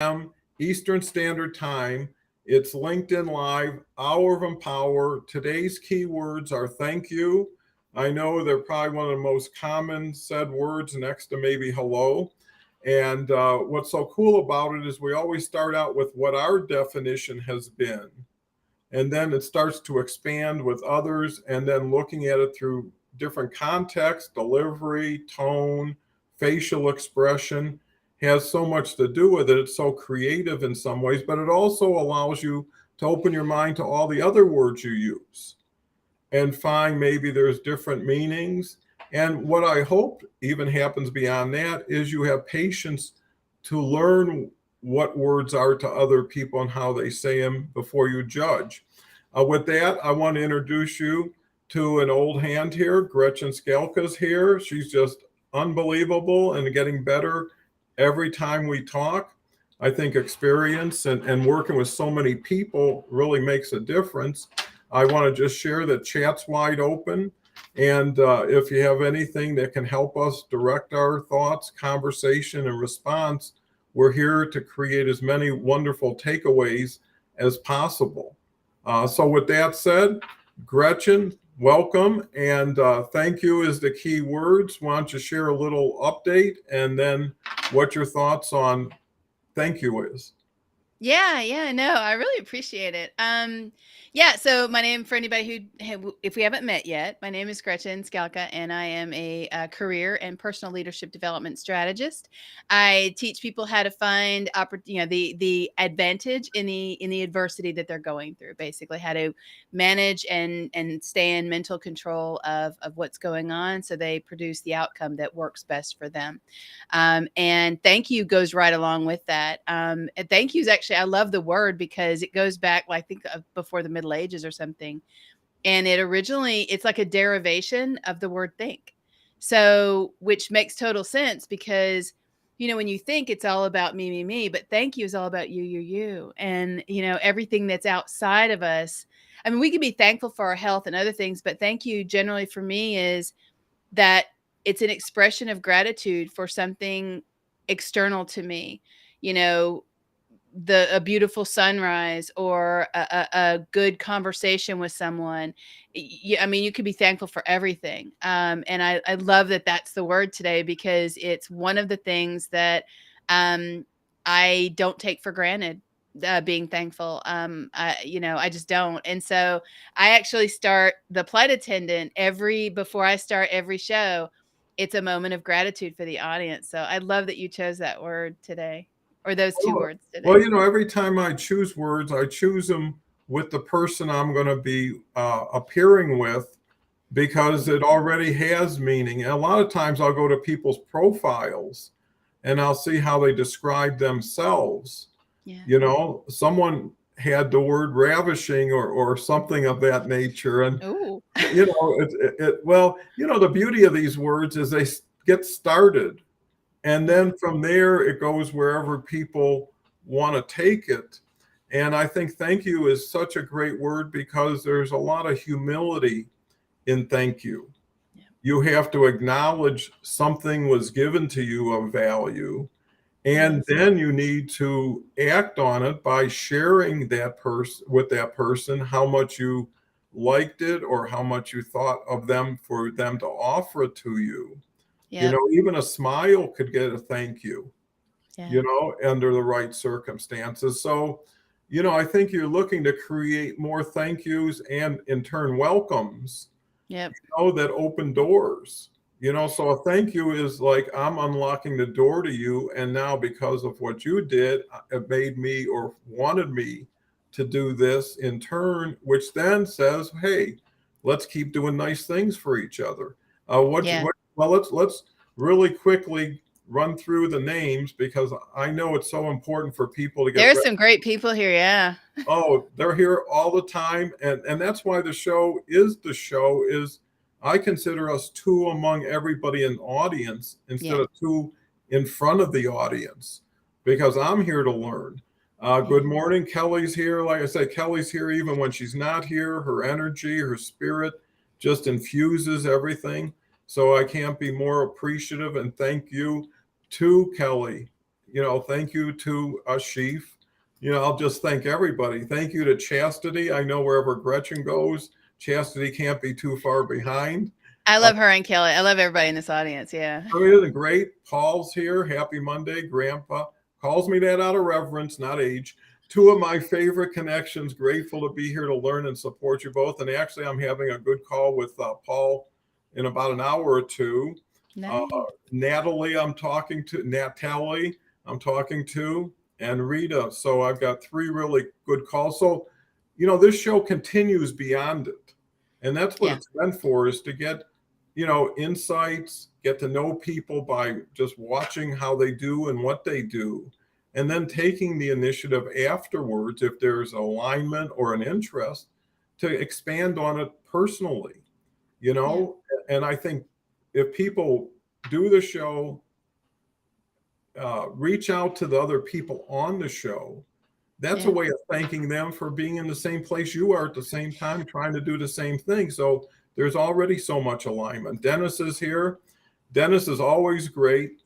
p.m. Eastern Standard Time. It's LinkedIn Live, Hour of Empower. Today's keywords are thank you. I know they're probably one of the most common said words next to maybe hello. And what's so cool about it is we always start out with what our definition has been. And then it starts to expand with others, and then looking at it through different contexts, delivery, tone, facial expression has so much to do with it. It's so creative in some ways, but it also allows you to open your mind to all the other words you use and find maybe there's different meanings. And what I hope even happens beyond that is you have patience to learn what words are to other people and how they say them before you judge. With that, I want to introduce you to an old hand here. Gretchen Skalka's here. She's just unbelievable and getting better every time we talk. I think experience and working with so many people really makes a difference. I want to just share that chat's wide open. And if you have anything that can help us direct our thoughts, conversation, and response, we're here to create as many wonderful takeaways as possible. So with that said, Gretchen, welcome. And thank you is the key words. Why don't you share a little update and then what your thoughts on thank you is? Yeah, no, I really appreciate it. Yeah, so my name, for anybody if we haven't met yet, my name is Gretchen Skalka, and I am a career and personal leadership development strategist. I teach people how to find, the advantage in the adversity that they're going through. Basically, how to manage and stay in mental control of what's going on, so they produce the outcome that works best for them. And thank you goes right along with that. And thank you is actually, I love the word because it goes back, I think, before the Middle Ages or something. And it's like a derivation of the word think. So, which makes total sense because, when you think, it's all about me, but thank you is all about you. And, everything that's outside of us. I mean, we can be thankful for our health and other things, but thank you generally for me is that it's an expression of gratitude for something external to me, you know, a beautiful sunrise or a good conversation with someone. I mean, you could be thankful for everything. And I love that that's the word today because it's one of the things that I don't take for granted. Being thankful, I just don't. And so I actually start the flight attendant before I start every show. It's a moment of gratitude for the audience. So I love that you chose that word today, or those two Well, words well, today. every time I choose words, I choose them with the person I'm going to be appearing with because it already has meaning. And a lot of times I'll go to people's profiles and I'll see how they describe themselves. Yeah. Someone had the word ravishing or something of that nature. And, Oh. the beauty of these words is they get started. And Yeah. then from there, it goes wherever people want to take it. And I think thank you is such a great word because there's a lot of humility in thank you. Yeah. You have to acknowledge something was given to you of value. And Yes. then you need to act on it by sharing that person with that person how much you liked it or how much you thought of them for them to offer it to you. Yep. Even a smile could get a thank you, Yeah. under the right circumstances. So, I think you're looking to create more thank yous and in turn welcomes, Yep. that open doors. So a thank you is like I'm unlocking the door to you. And now, because of what you did, it made me or wanted me to do this in turn, which then says, hey, let's keep doing nice things for each other. Yeah. Well, let's really quickly run through the names because I know it's so important for people to get There's some great people here. Yeah. oh, they're here all the time. And that's why the show is I consider us two among everybody in the audience instead Yeah. of two in front of the audience because I'm here to learn. Yeah. Good morning. Kelly's here. Like I said, Kelly's here even when she's not here. Her energy, her spirit just infuses everything. So I can't be more appreciative and thank you to Kelly Thank you to Ashif. I'll just thank everybody. Thank you to Chastity. I know wherever Gretchen goes, Chastity can't be too far behind. I love her and Kelly. I love everybody in this audience. Yeah. I mean, isn't it great? Paul's here. Happy Monday. Grandpa calls me that out of reverence, not age. Two of my favorite connections. Grateful to be here to learn and support you both. And actually, I'm having a good call with Paul in about an hour or two. Nice. Natalie, I'm talking to, and Rita. So I've got three really good calls. So, this show continues beyond it. And that's what it's meant for, is to get, insights, get to know people by just watching how they do and what they do. And then taking the initiative afterwards, if there's alignment or an interest, to expand on it personally, And I think if people do the show, reach out to the other people on the show, that's a way of thanking them for being in the same place you are at the same time, trying to do the same thing. So there's already so much alignment. Dennis is here. Dennis is always great.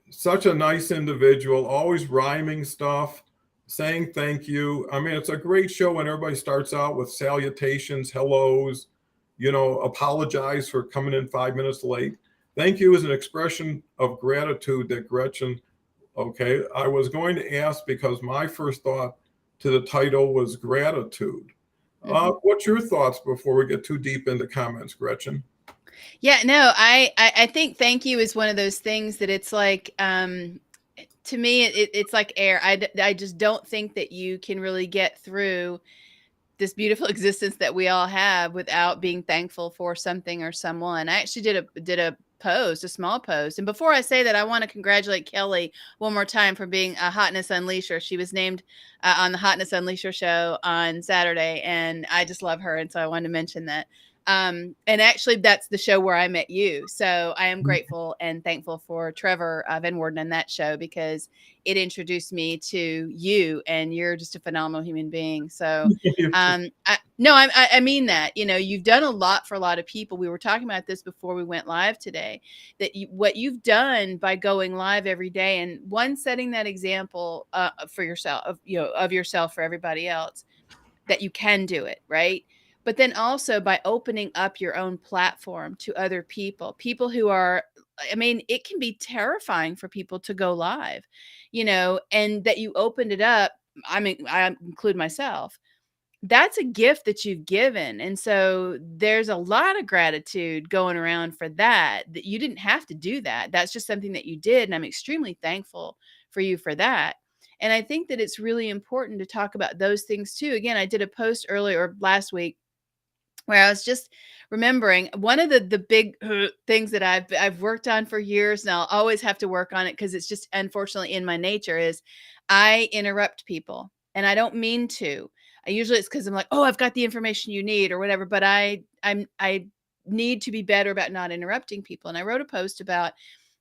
Such a nice individual, always rhyming stuff, saying thank you. I mean, it's a great show when everybody starts out with salutations, hellos, apologize for coming in 5 minutes late. Thank you is an expression of gratitude that Gretchen, okay, I was going to ask because my first thought to the title was gratitude. What's your thoughts before we get too deep into comments, Gretchen? Yeah, no, I think thank you is one of those things that it's like, to me, it's like air. I just don't think that you can really get through this beautiful existence that we all have without being thankful for something or someone. I actually did a post, a small post. And before I say that, I want to congratulate Kelly one more time for being a Hotness Unleasher. She was named on the Hotness Unleasher show on Saturday, and I just love her. And so I wanted to mention that. And actually, that's the show where I met you. So I am grateful and thankful for Trevor Van Worden on that show, because it introduced me to you, and you're just a phenomenal human being. So, I mean that, you've done a lot for a lot of people. We were talking about this before we went live today, that what you've done by going live every day, and setting that example for yourself, of yourself for everybody else, that you can do it, right? But then also by opening up your own platform to other people who are, I mean, it can be terrifying for people to go live, and that you opened it up. I mean, I include myself. That's a gift that you've given. And so there's a lot of gratitude going around for that you didn't have to do that. That's just something that you did. And I'm extremely thankful for you for that. And I think that it's really important to talk about those things too. Again, I did a post earlier or last week where I was just remembering one of the big things that I've worked on for years, and I'll always have to work on it because it's just unfortunately in my nature, is I interrupt people, and I don't mean to. Usually it's because I'm like, oh, I've got the information you need or whatever, but I need to be better about not interrupting people. And I wrote a post about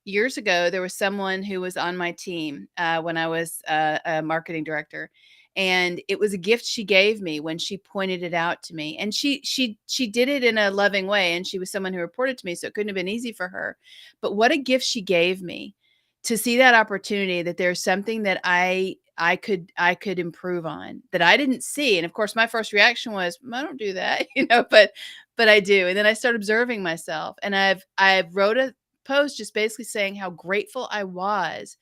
years ago. There was someone who was on my team when I was a marketing director. And it was a gift she gave me when she pointed it out to me. And she did it in a loving way. And she was someone who reported to me, so it couldn't have been easy for her. But what a gift she gave me to see that opportunity, that there's something that I could improve on that I didn't see. And of course, my first reaction was, I don't do that, but I do. And then I started observing myself. And I've wrote a post just basically saying how grateful I was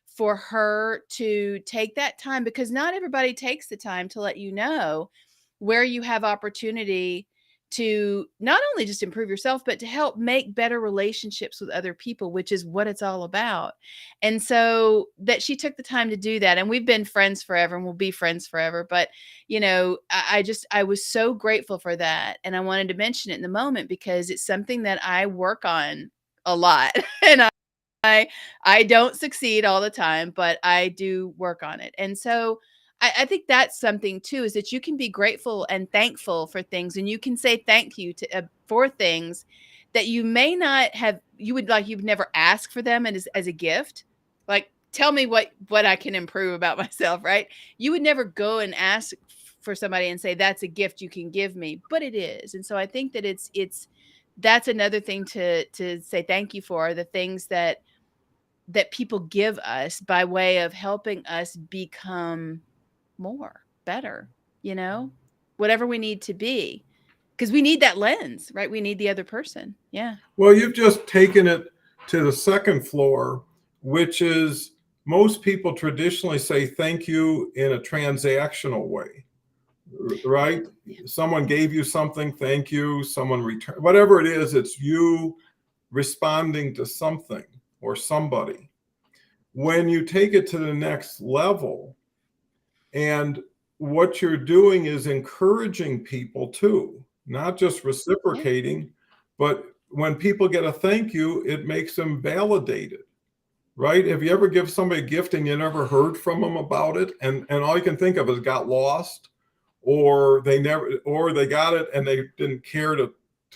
for her to take that time, because not everybody takes the time to let you know where you have opportunity to not only just improve yourself, but to help make better relationships with other people, which is what it's all about. And so that she took the time to do that. And we've been friends forever and we'll be friends forever. But, I was so grateful for that. And I wanted to mention it in the moment because it's something that I work on a lot. And I don't succeed all the time, but I do work on it. And so I think that's something too, is that you can be grateful and thankful for things, and you can say thank you to for things that you may not have, you've never asked for them as a gift. Like, tell me what I can improve about myself, right? You would never go and ask for somebody and say, that's a gift you can give me, but it is. And so I think that that's another thing to say thank you for, the things that that people give us by way of helping us become more, better, whatever we need to be. Because we need that lens, right? We need the other person. Yeah. Well, you've just taken it to the second floor, which is most people traditionally say thank you in a transactional way, right? Yeah. Someone gave you something, thank you. Someone returned, whatever it is, it's you responding to something or somebody. When you take it to the next level, and what you're doing is encouraging people too, not just Yeah. reciprocating, but when people get a thank you, it makes them validated, right? Have you ever give somebody a gift and you never heard from them about it, and all you can think of is got lost, or they got it and they didn't care to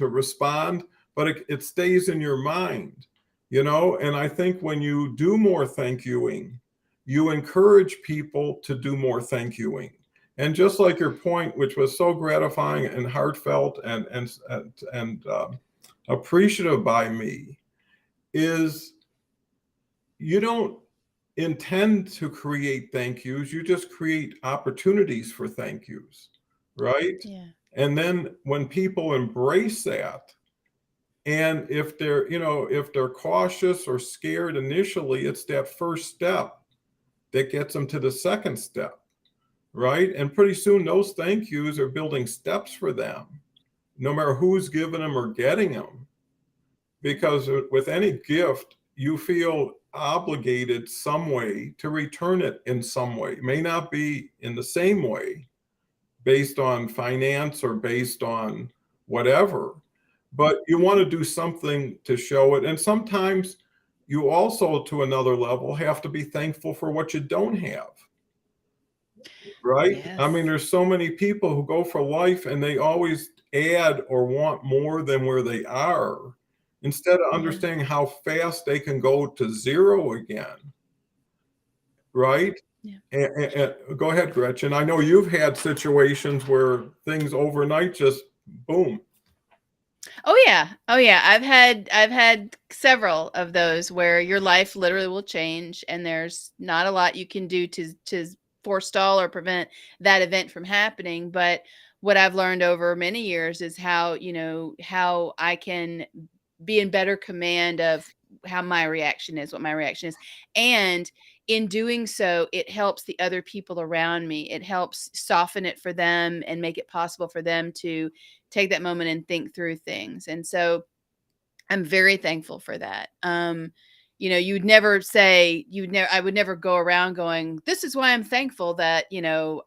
respond, but it stays in your mind, and I think when you do more thank youing, you encourage people to do more thank youing. And just like your point, which was so gratifying and heartfelt and appreciative by me, is you don't intend to create thank yous, you just create opportunities for thank yous, right? Yeah. And then when people embrace that, and if they're cautious or scared initially, it's that first step that gets them to the second step, right? And pretty soon those thank yous are building steps for them, no matter who's giving them or getting them. Because with any gift, you feel obligated some way to return it in some way. It may not be in the same way based on finance or based on whatever, but you want to do something to show it. And sometimes you also, to another level, have to be thankful for what you don't have, right? I Yes. mean, there's so many people who go for life and they always add or want more than where they are, instead of Yeah. understanding how fast they can go to zero again, right? Yeah. And go ahead, Gretchen. I know you've had situations where things overnight just boom. Oh yeah. Oh yeah. I've had several of those where your life literally will change and there's not a lot you can do to forestall or prevent that event from happening, but what I've learned over many years is how I can be in better command of how my reaction is, what my reaction is. And in doing so, it helps the other people around me. It helps soften it for them and make it possible for them to take that moment and think through things. And so I'm very thankful for that. You'd never say I would never go around going, this is why I'm thankful that,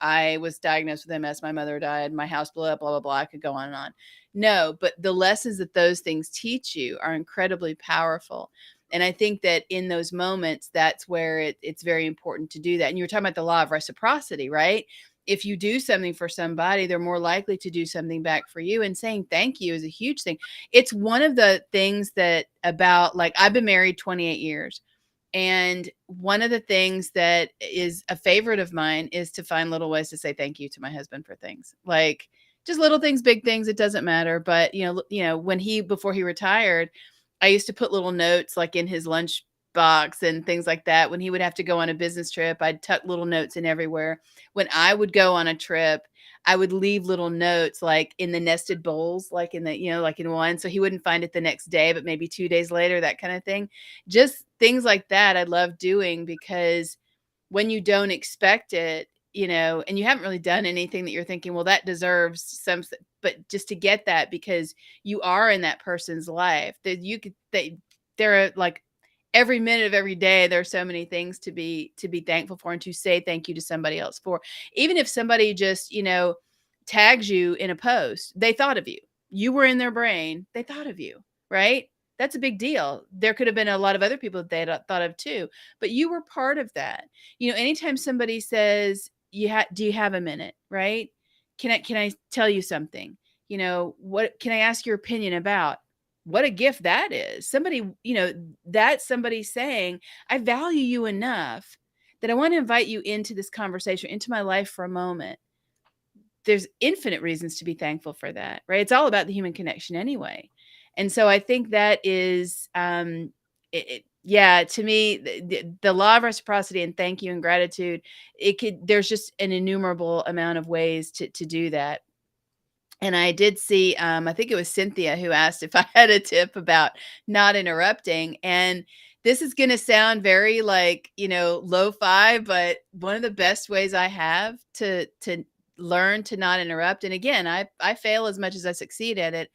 I was diagnosed with MS, my mother died, my house blew up, blah, blah, blah. I could go on and on. No, but the lessons that those things teach you are incredibly powerful. And I think that in those moments, that's where it's very important to do that. And you were talking about the law of reciprocity, right? If you do something for somebody, they're more likely to do something back for you. And saying thank you is a huge thing. It's one of the things that about, like, I've been married 28 years. And one of the things that is a favorite of mine is to find little ways to say thank you to my husband for things. Like just little things, big things, it doesn't matter. But when before he retired, I used to put little notes like in his lunch box and things like that. When he would have to go on a business trip, I'd tuck little notes in everywhere. When I would go on a trip, I would leave little notes like in the nested bowls, like like in one, so he wouldn't find it the next day, but maybe 2 days later, that kind of thing. Just things like that I love doing because when you don't expect it, and you haven't really done anything that you're thinking, well, that deserves some, but just to get that because you are in that person's life that there are like every minute of every day, there are so many things to be thankful for and to say thank you to somebody else for. Even if somebody just, tags you in a post, they thought of you. You were in their brain. They thought of you, right? That's a big deal. There could have been a lot of other people that they had thought of too, but you were part of that. Anytime somebody says, do you have a minute, right? Can I tell you something? What can I ask your opinion about? What a gift that is. Somebody, that's somebody saying, I value you enough that I want to invite you into this conversation, into my life for a moment. There's infinite reasons to be thankful for that, right? It's all about the human connection anyway. And so I think that is, Yeah, to me, the law of reciprocity and thank you and gratitude, there's just an innumerable amount of ways to do that. And I did see, I think it was Cynthia who asked if I had a tip about not interrupting. And this is going to sound very like, lo-fi, but one of the best ways I have to learn to not interrupt. And again, I fail as much as I succeed at it,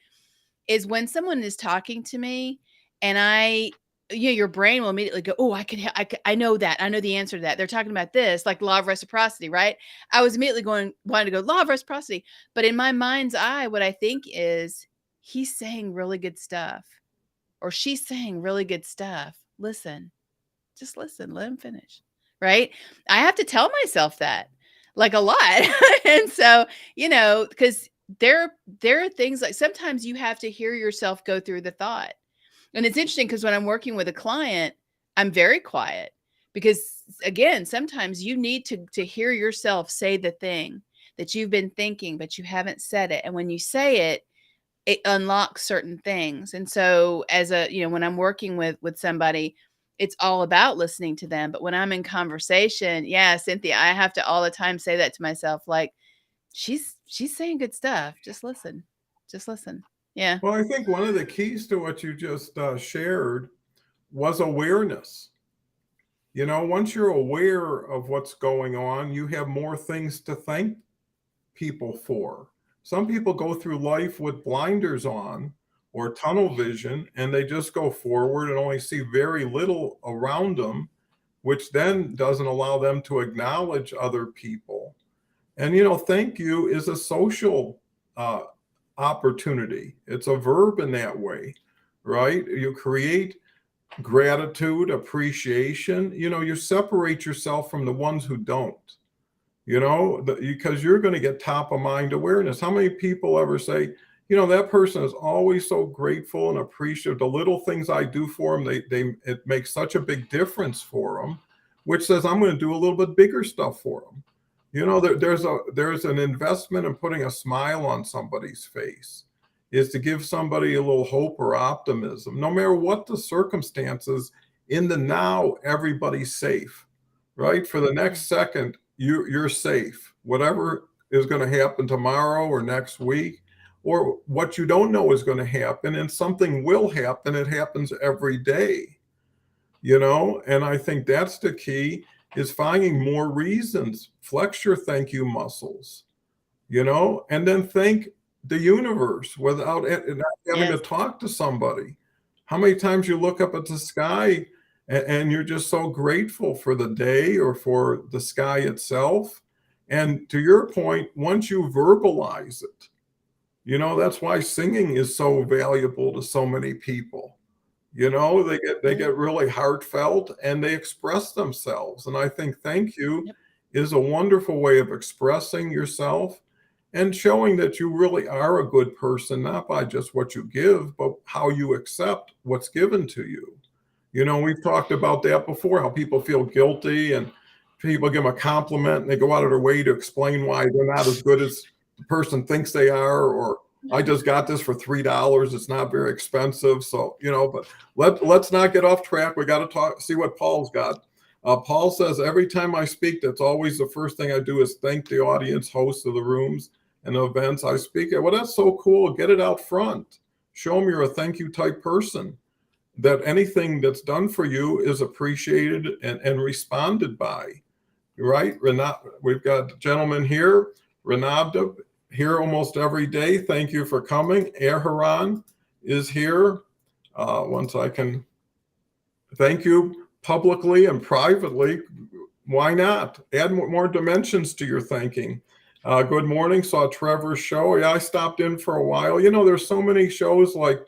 is when someone is talking to me and your brain will immediately go, oh, I know that. I know the answer to that. They're talking about this, like law of reciprocity, right? I was immediately wanting to go law of reciprocity. But in my mind's eye, what I think is he's saying really good stuff or she's saying really good stuff. Listen, just listen, let him finish. Right. I have to tell myself that like a lot. And so, because there are things like sometimes you have to hear yourself go through the thought. And it's interesting because when I'm working with a client, I'm very quiet because again, sometimes you need to hear yourself say the thing that you've been thinking, but you haven't said it. And when you say it, it unlocks certain things. And so when I'm working with somebody, it's all about listening to them. But when I'm in conversation, yeah, Cynthia, I have to all the time say that to myself, like, she's saying good stuff. Just listen. Just listen. Yeah. Well, I think one of the keys to what you just shared was awareness. Once you're aware of what's going on, you have more things to thank people for. Some people go through life with blinders on or tunnel vision, and they just go forward and only see very little around them, which then doesn't allow them to acknowledge other people. And, thank you is a social opportunity. It's a verb in that way, right? You create gratitude, appreciation. You separate yourself from the ones who don't, because you're going to get top of mind awareness. How many people ever say, that person is always so grateful and appreciative. The little things I do for them, it makes such a big difference for them, which says I'm going to do a little bit bigger stuff for them. There's an investment in putting a smile on somebody's face, is to give somebody a little hope or optimism. No matter what the circumstances, in the now, everybody's safe, right? For the next second, you're safe. Whatever is going to happen tomorrow or next week, or what you don't know is going to happen, and something will happen. It happens every day, and I think that's the key, is finding more reasons. Flex your thank you muscles, and then thank the universe without not having to Yes. talk to somebody. How many times you look up at the sky and you're just so grateful for the day or for the sky itself? And to your point, once you verbalize it, that's why singing is so valuable to so many people. They get really heartfelt and they express themselves. And I think thank you Yep. is a wonderful way of expressing yourself and showing that you really are a good person, not by just what you give, but how you accept what's given to you. We've talked about that before, how people feel guilty and people give them a compliment and they go out of their way to explain why they're not as good as the person thinks they are, or I just got this for $3. It's not very expensive. So, but let's not get off track. We got to see what Paul's got. Paul says, every time I speak, that's always the first thing I do is thank the audience, hosts of the rooms and the events I speak at. Well, that's so cool. Get it out front. Show them you're a thank you type person, that anything that's done for you is appreciated and responded by, right? We've got a gentleman here, Renabda, here almost every day. Thank you for coming. Erharan is here. Once I can thank you publicly and privately, why not? Add more dimensions to your thanking. Good morning. Saw Trevor's show. Yeah, I stopped in for a while. There's so many shows like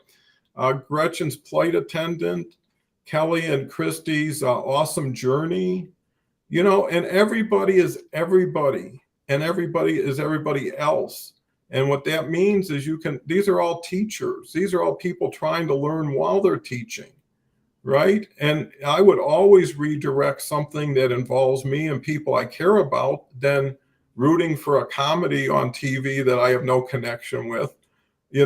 Gretchen's Flight Attendant, Kelly and Christie's Awesome Journey, and everybody is everybody, and everybody is everybody else. And what that means is these are all teachers. These are all people trying to learn while they're teaching, right? And I would always redirect something that involves me and people I care about than rooting for a comedy on TV that I have no connection with,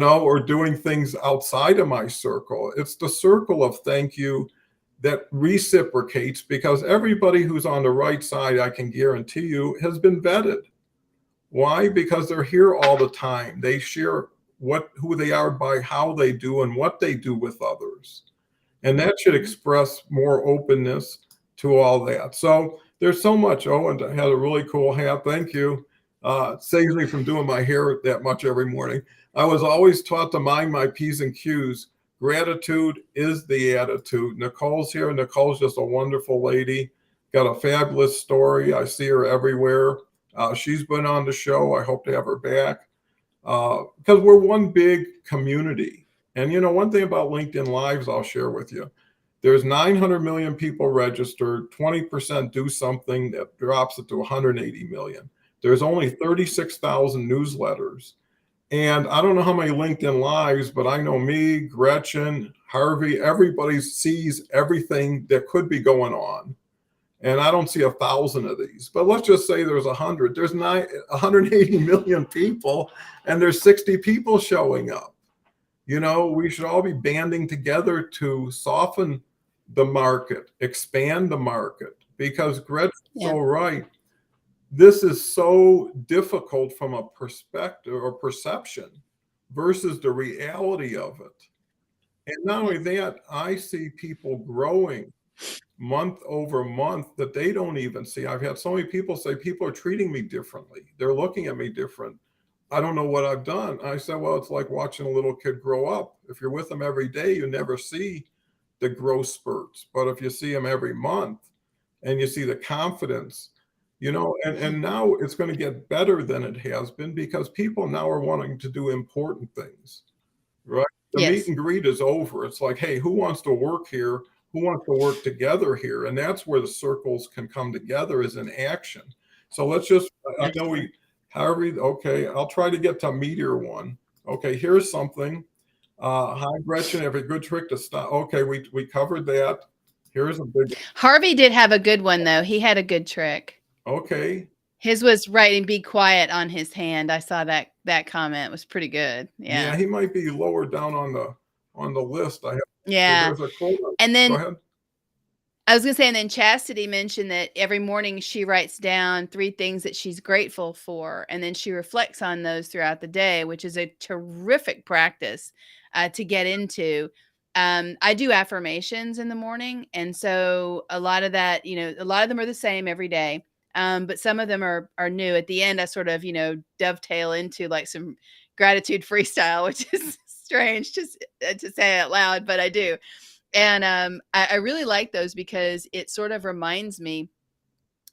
or doing things outside of my circle. It's the circle of thank you that reciprocates, because everybody who's on the right side, I can guarantee you, has been vetted. Why? Because they're here all the time. They share who they are by how they do and what they do with others. And that should express more openness to all that. So there's so much. Owen had a really cool hat. Thank you. Saves me from doing my hair that much every morning. I was always taught to mind my P's and Q's. Gratitude is the attitude. Nicole's here. Nicole's just a wonderful lady. Got a fabulous story. I see her everywhere. She's been on the show. I hope to have her back because we're one big community. And one thing about LinkedIn Lives I'll share with you. There's 900 million people registered. 20% do something that drops it to 180 million. There's only 36,000 newsletters. And I don't know how many LinkedIn Lives, but I know me, Gretchen, Harvey, everybody sees everything that could be going on. And I don't see 1,000 of these, but let's just say there's 100. There's 180 million people, and there's 60 people showing up. We should all be banding together to soften the market, expand the market, because Gretchen's so right. This is so difficult from a perspective or perception versus the reality of it. And not only that, I see people growing month over month that they don't even see. I've had so many people say, people are treating me differently. They're looking at me different. I don't know what I've done. I said, well, it's like watching a little kid grow up. If you're with them every day, you never see the growth spurts. But if you see them every month and you see the confidence, and now it's going to get better than it has been, because people now are wanting to do important things, right? The meet and greet is over. It's like, hey, who wants to work here? Who wants to work together here? And that's where the circles can come together, is in action. So let's just, I know Harvey, okay, I'll try to get to Meteor one. Okay, here's something. Hi, Gretchen, have a good trick to stop. Okay, we covered that. Here's a big. Harvey did have a good one, though. He had a good trick. Okay. His was writing "be quiet" on his hand. I saw that comment. It was pretty good. Yeah, he might be lower down on the list. There's a quote. And then go ahead. I was going to say, and then Chastity mentioned that every morning she writes down 3 things that she's grateful for, and then she reflects on those throughout the day, which is a terrific practice to get into. I do affirmations in the morning, and so a lot of that, a lot of them are the same every day, but some of them are new. At the end, I sort of, dovetail into like some gratitude freestyle, which is strange to say out loud, but I do. And I really like those because it sort of reminds me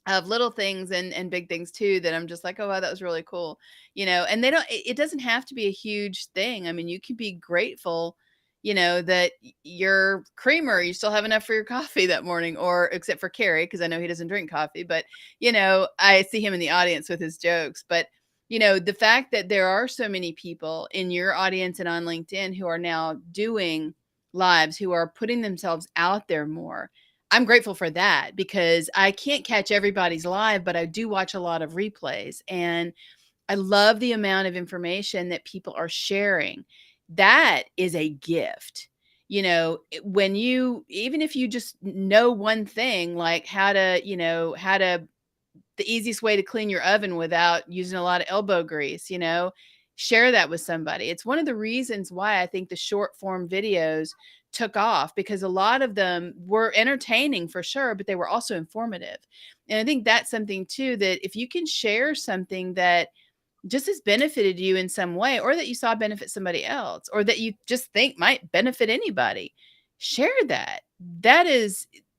of little things and big things too, that I'm just like, oh, wow, that was really cool. And it doesn't have to be a huge thing. I mean, you can be grateful, that your creamer, you still have enough for your coffee that morning, or except for Carrie, because I know he doesn't drink coffee, but, I see him in the audience with his jokes. But, the fact that there are so many people in your audience and on LinkedIn who are now doing lives, who are putting themselves out there more. I'm grateful for that, because I can't catch everybody's live, but I do watch a lot of replays, and I love the amount of information that people are sharing. That is a gift. When even if you just know one thing, like how to the easiest way to clean your oven without using a lot of elbow grease, share that with somebody. It's one of the reasons why I think the short form videos took off, because a lot of them were entertaining for sure, but they were also informative. And I think that's something too, that if you can share something that just has benefited you in some way, or that you saw benefit somebody else, or that you just think might benefit anybody, share that.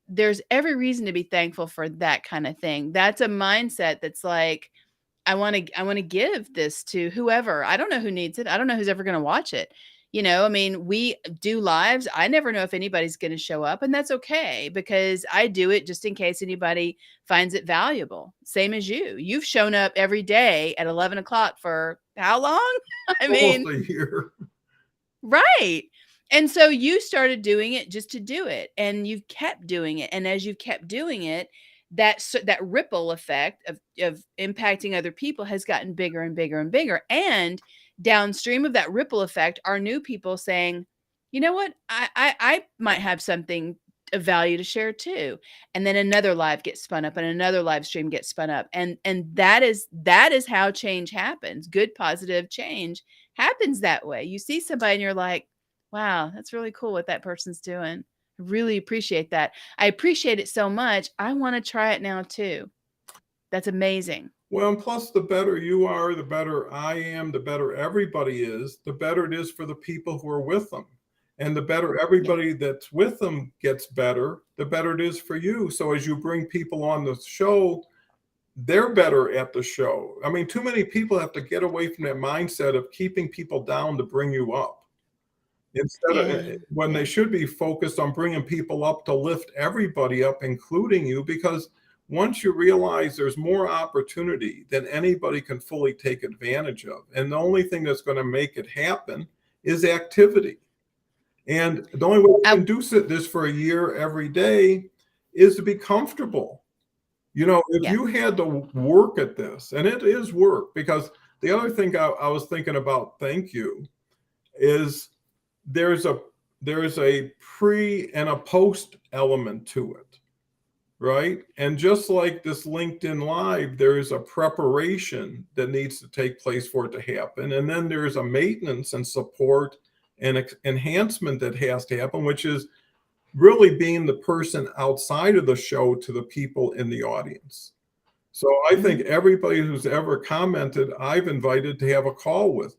There's every reason to be thankful for that kind of thing. That's a mindset that's like, I want to give this to whoever. I don't know who needs it. I don't know who's ever going to watch it. I mean, we do lives. I never know if anybody's going to show up, and that's okay, because I do it just in case anybody finds it valuable. Same as you. You've shown up every day at 11 o'clock for how long? I mean, almost a year. Right. And so you started doing it just to do it, and you've kept doing it. And as you've kept doing it, that ripple effect of impacting other people has gotten bigger and bigger and bigger. And downstream of that ripple effect are new people saying, you know what, I might have something of value to share too. And then another live gets spun up and another live stream gets spun up. And that is how change happens. Good positive change happens that way. You see somebody and you're like, wow, that's really cool what that person's doing. I really appreciate that. I appreciate it so much. I want to try it now too. That's amazing. Well, and plus, the better you are, the better I am, the better everybody is, the better it is for the people who are with them. And the better Yeah. everybody that's with them gets better, the better it is for you. So as you bring people on the show, they're better at the show. I mean, too many people have to get away from that mindset of keeping people down to bring you up. Instead of Yeah. when they Yeah. should be focused on bringing people up to lift everybody up, including you, because once you realize there's more opportunity than anybody can fully take advantage of, and the only thing that's going to make it happen is activity. And the only way you I, can do this for a year every day is to be comfortable. If yeah. you had to work at this, and it is work, because the other thing I was thinking about, thank you, is there's a there's a pre and a post element to it, right? And just like this LinkedIn Live, there's a preparation that needs to take place for it to happen, and then there's a maintenance and support and enhancement that has to happen, which is really being the person outside of the show to the people in the audience. So I think Mhm. everybody who's ever commented, I've invited to have a call with,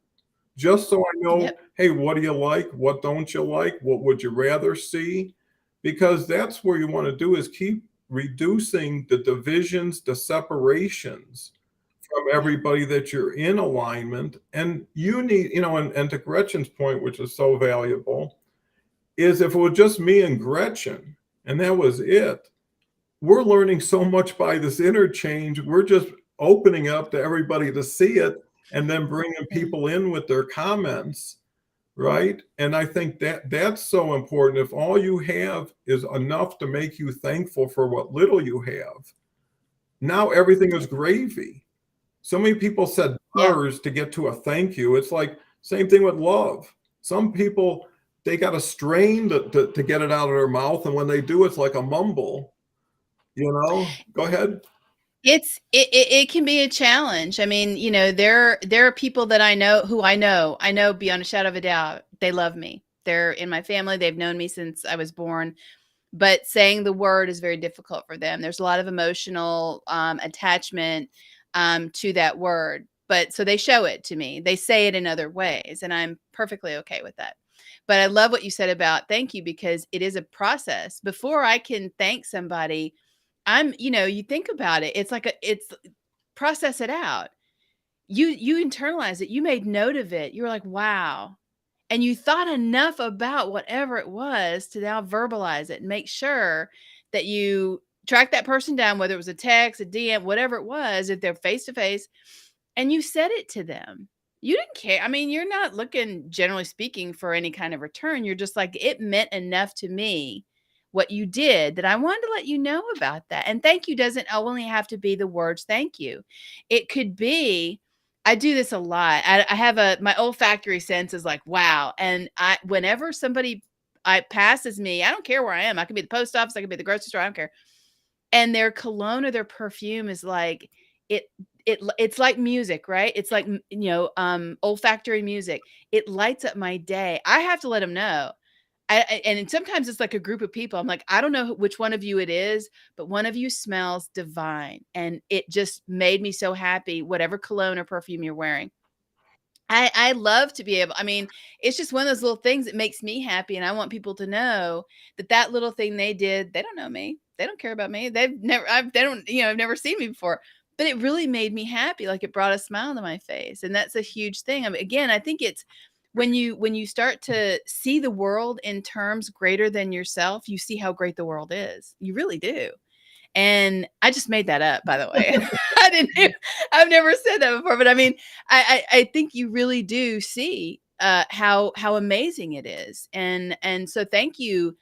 just so I know, Yep. hey, what do you like? What don't you like? What would you rather see? Because that's where you want to do, is keep reducing the divisions, the separations from Yeah. everybody that you're in alignment. And you need, and to Gretchen's point, which is so valuable, is if it was just me and Gretchen and that was it, we're learning so much by this interchange. We're just opening up to everybody to see it and then bringing Yeah. people in with their comments, right? And I think that that's so important. If all you have is enough to make you thankful for what little you have, now everything is Yeah. gravy. So many people said Yeah. bars to get to a thank you. It's like same thing with love. Some people, they got to strain to get it out of their mouth, and when they do, it's like a mumble. Go ahead. It can be a challenge. I mean, there are people that I know who I know beyond a shadow of a doubt, they love me. They're in my family. They've known me since I was born, but saying the word is very difficult for them. There's a lot of emotional attachment to that word, but so they show it to me. They say it in other ways, and I'm perfectly okay with that. But I love what you said about thank you, because it is a process. Before I can thank somebody, you think about it. It's process it out. You internalize it. You made note of it. You were like, wow. And you thought enough about whatever it was to now verbalize it and make sure that you track that person down, whether it was a text, a DM, whatever it was, if they're face to face, and you said it to them. You didn't care. I mean, you're not looking, generally speaking, for any kind of return. You're just like, it meant enough to me what you did that I wanted to let you know about that. And thank you doesn't only have to be the words thank you. It could be, I do this a lot. I have my olfactory sense is like, wow. And whenever somebody I passes me, I don't care where I am. I could be the post office, I could be the grocery store, I don't care. And their cologne or their perfume is like, it it's like music, right? It's like, olfactory music. It lights up my day. I have to let them know. And sometimes it's like a group of people. I'm like, I don't know which one of you it is, but one of you smells divine. And it just made me so happy, whatever cologne or perfume you're wearing. I love to be able, I mean, it's just one of those little things that makes me happy, and I want people to know that that little thing they did, they don't know me. They don't care about me. They've never they don't, I've never seen me before, but it really made me happy, like, it brought a smile to my face, and that's a huge thing. I mean, again, I think it's when you start to see the world in terms greater than yourself, you see how great the world is. You really do. And I just made that up, by the way. I didn't e I've never said that before, but I mean, I think you really do see, how amazing it is, and so thank you.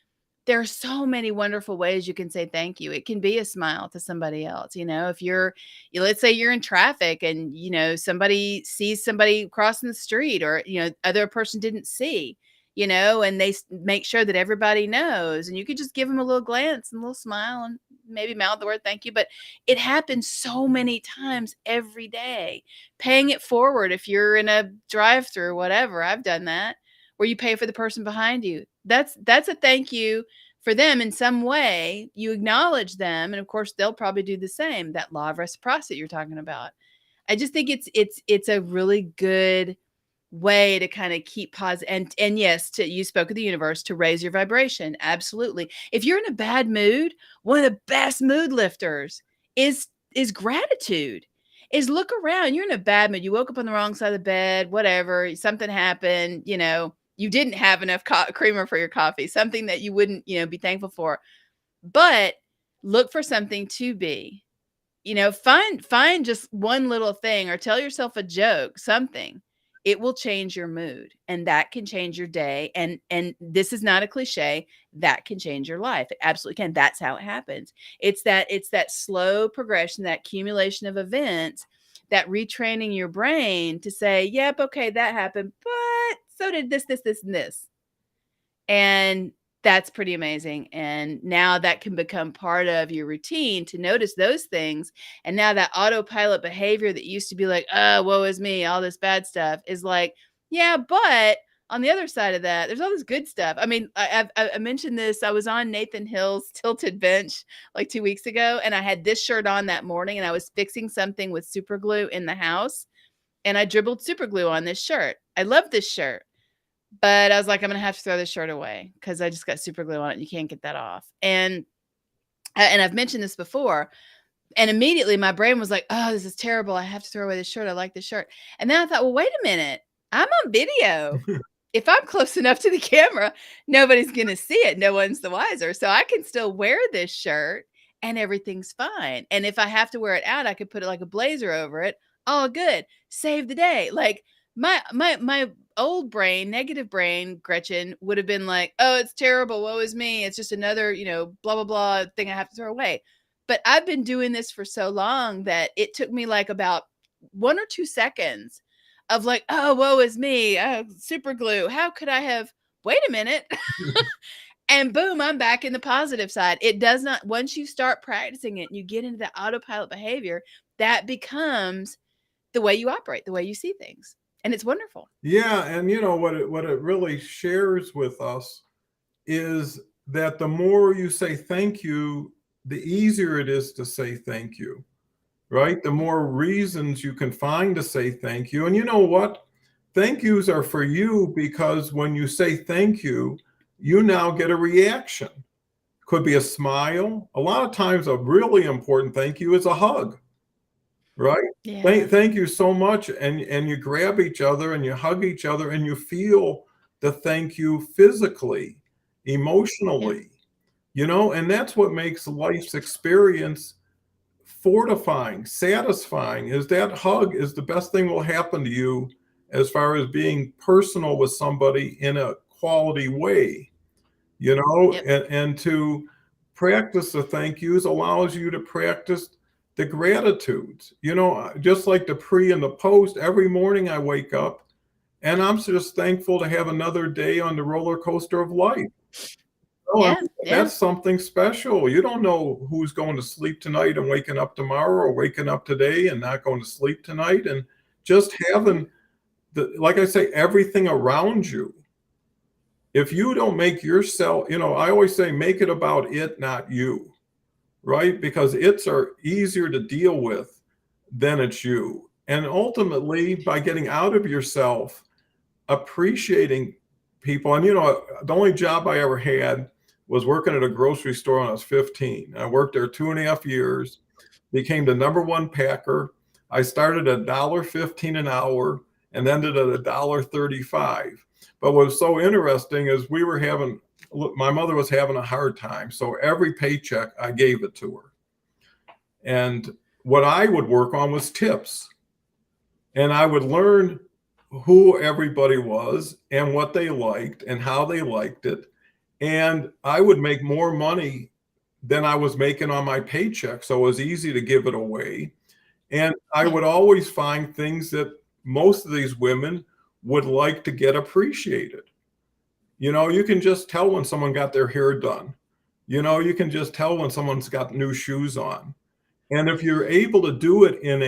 There are so many wonderful ways you can say thank you. It can be a smile to somebody else, if let's say you're in traffic and, somebody sees somebody crossing the street, or, other person didn't see. and they make sure that everybody knows. And you could just give them a little glance and a little smile and maybe mouth the word thank you. But it happens so many times every day. Paying it forward if you're in a drive-through or whatever. I've done that, where you pay for the person behind you. That's a thank you for them in some way. You acknowledge them, and of course they'll probably do the same. That law of reciprocity you're talking about. I just think it's a really good way to kind of keep positive. And yes, you spoke of the universe, to raise your vibration. Absolutely. If you're in a bad mood, one of the best mood lifters is gratitude. Is look around. You're in a bad mood. You woke up on the wrong side of the bed, whatever, something happened, you didn't have enough creamer for your coffee, something that you wouldn't, be thankful for. But look for something to be. Find just one little thing, or tell yourself a joke, something. It will change your mood, and that can change your day. And this is not a cliche. That can change your life. It absolutely can. That's how it happens. It's that slow progression, that accumulation of events, that retraining your brain to say, yep, okay, that happened, but so did this, and this. And that's pretty amazing. And now that can become part of your routine, to notice those things. And now that autopilot behavior that used to be like, oh, woe is me, all this bad stuff, is like, yeah, but on the other side of that, there's all this good stuff. I mean, I mentioned this. I was on Nathan Hill's Tilted Bench like 2 weeks ago, and I had this shirt on that morning, and I was fixing something with super glue in the house, and I dribbled super glue on this shirt. I love this shirt. But I was like, I'm going to have to throw this shirt away because I just got super glue on it and you can't get that off. And I've mentioned this before. And immediately my brain was like, oh, this is terrible. I have to throw away this shirt. I like this shirt. And then I thought, well, wait a minute. I'm on video. If I'm close enough to the camera, nobody's going to see it. No one's the wiser. So I can still wear this shirt and everything's fine. And if I have to wear it out, I could put it like a blazer over it. All good. Save the day. Like my old brain, negative brain, Gretchen, would have been like, oh, it's terrible. Woe is me. It's just another, blah, blah, blah thing I have to throw away. But I've been doing this for so long that it took me like about 1 or 2 seconds of like, oh, woe is me. Super glue. How could I have, wait a minute. And boom, I'm back in the positive side. It does not, once you start practicing it and you get into the autopilot behavior, that becomes the way you operate, the way you see things. And it's wonderful. Yeah. And what it really shares with us is that the more you say thank you, the easier it is to say thank you, right? The more reasons you can find to say thank you. And you know what? Thank yous are for you, because when you say thank you, you now get a reaction. Could be a smile. A lot of times a really important thank you is a hug, right? Yeah. Thank you so much. And you grab each other and you hug each other and you feel the thank you physically, emotionally, and that's what makes life's experience fortifying, satisfying. Is that hug is the best thing will happen to you as far as being personal with somebody in a quality way, and to practice the thank yous allows you to practice the gratitudes, just like the pre and the post. Every morning I wake up and I'm just thankful to have another day on the roller coaster of life. That's something special. You don't know who's going to sleep tonight and waking up tomorrow, or waking up today and not going to sleep tonight. And just having like I say, everything around you. If you don't make yourself, I always say, make it about it, not you, right? Because it's are easier to deal with than it's you. And ultimately, by getting out of yourself, appreciating people. And, the only job I ever had was working at a grocery store when I was 15. I worked there 2.5 years, became the #1 packer. I started at $1.15 an hour and ended at $1.35. But what was so interesting is my mother was having a hard time. So every paycheck I gave it to her. And what I would work on was tips. And I would learn who everybody was and what they liked and how they liked it. And I would make more money than I was making on my paycheck. So it was easy to give it away. And I would always find things that most of these women would like to get appreciated. You can just tell when someone got their hair done. You can just tell when someone's got new shoes on. And if you're able to do it in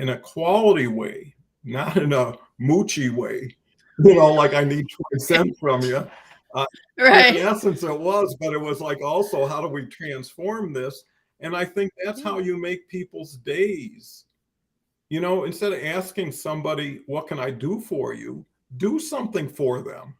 a quality way, not in a moochy way, like I need 20 cents from you. Uh, in Right. essence, it was, but it was like also, how do we transform this? And I think that's Yeah. how you make people's days. Instead of asking somebody, what can I do for you? Do something for them,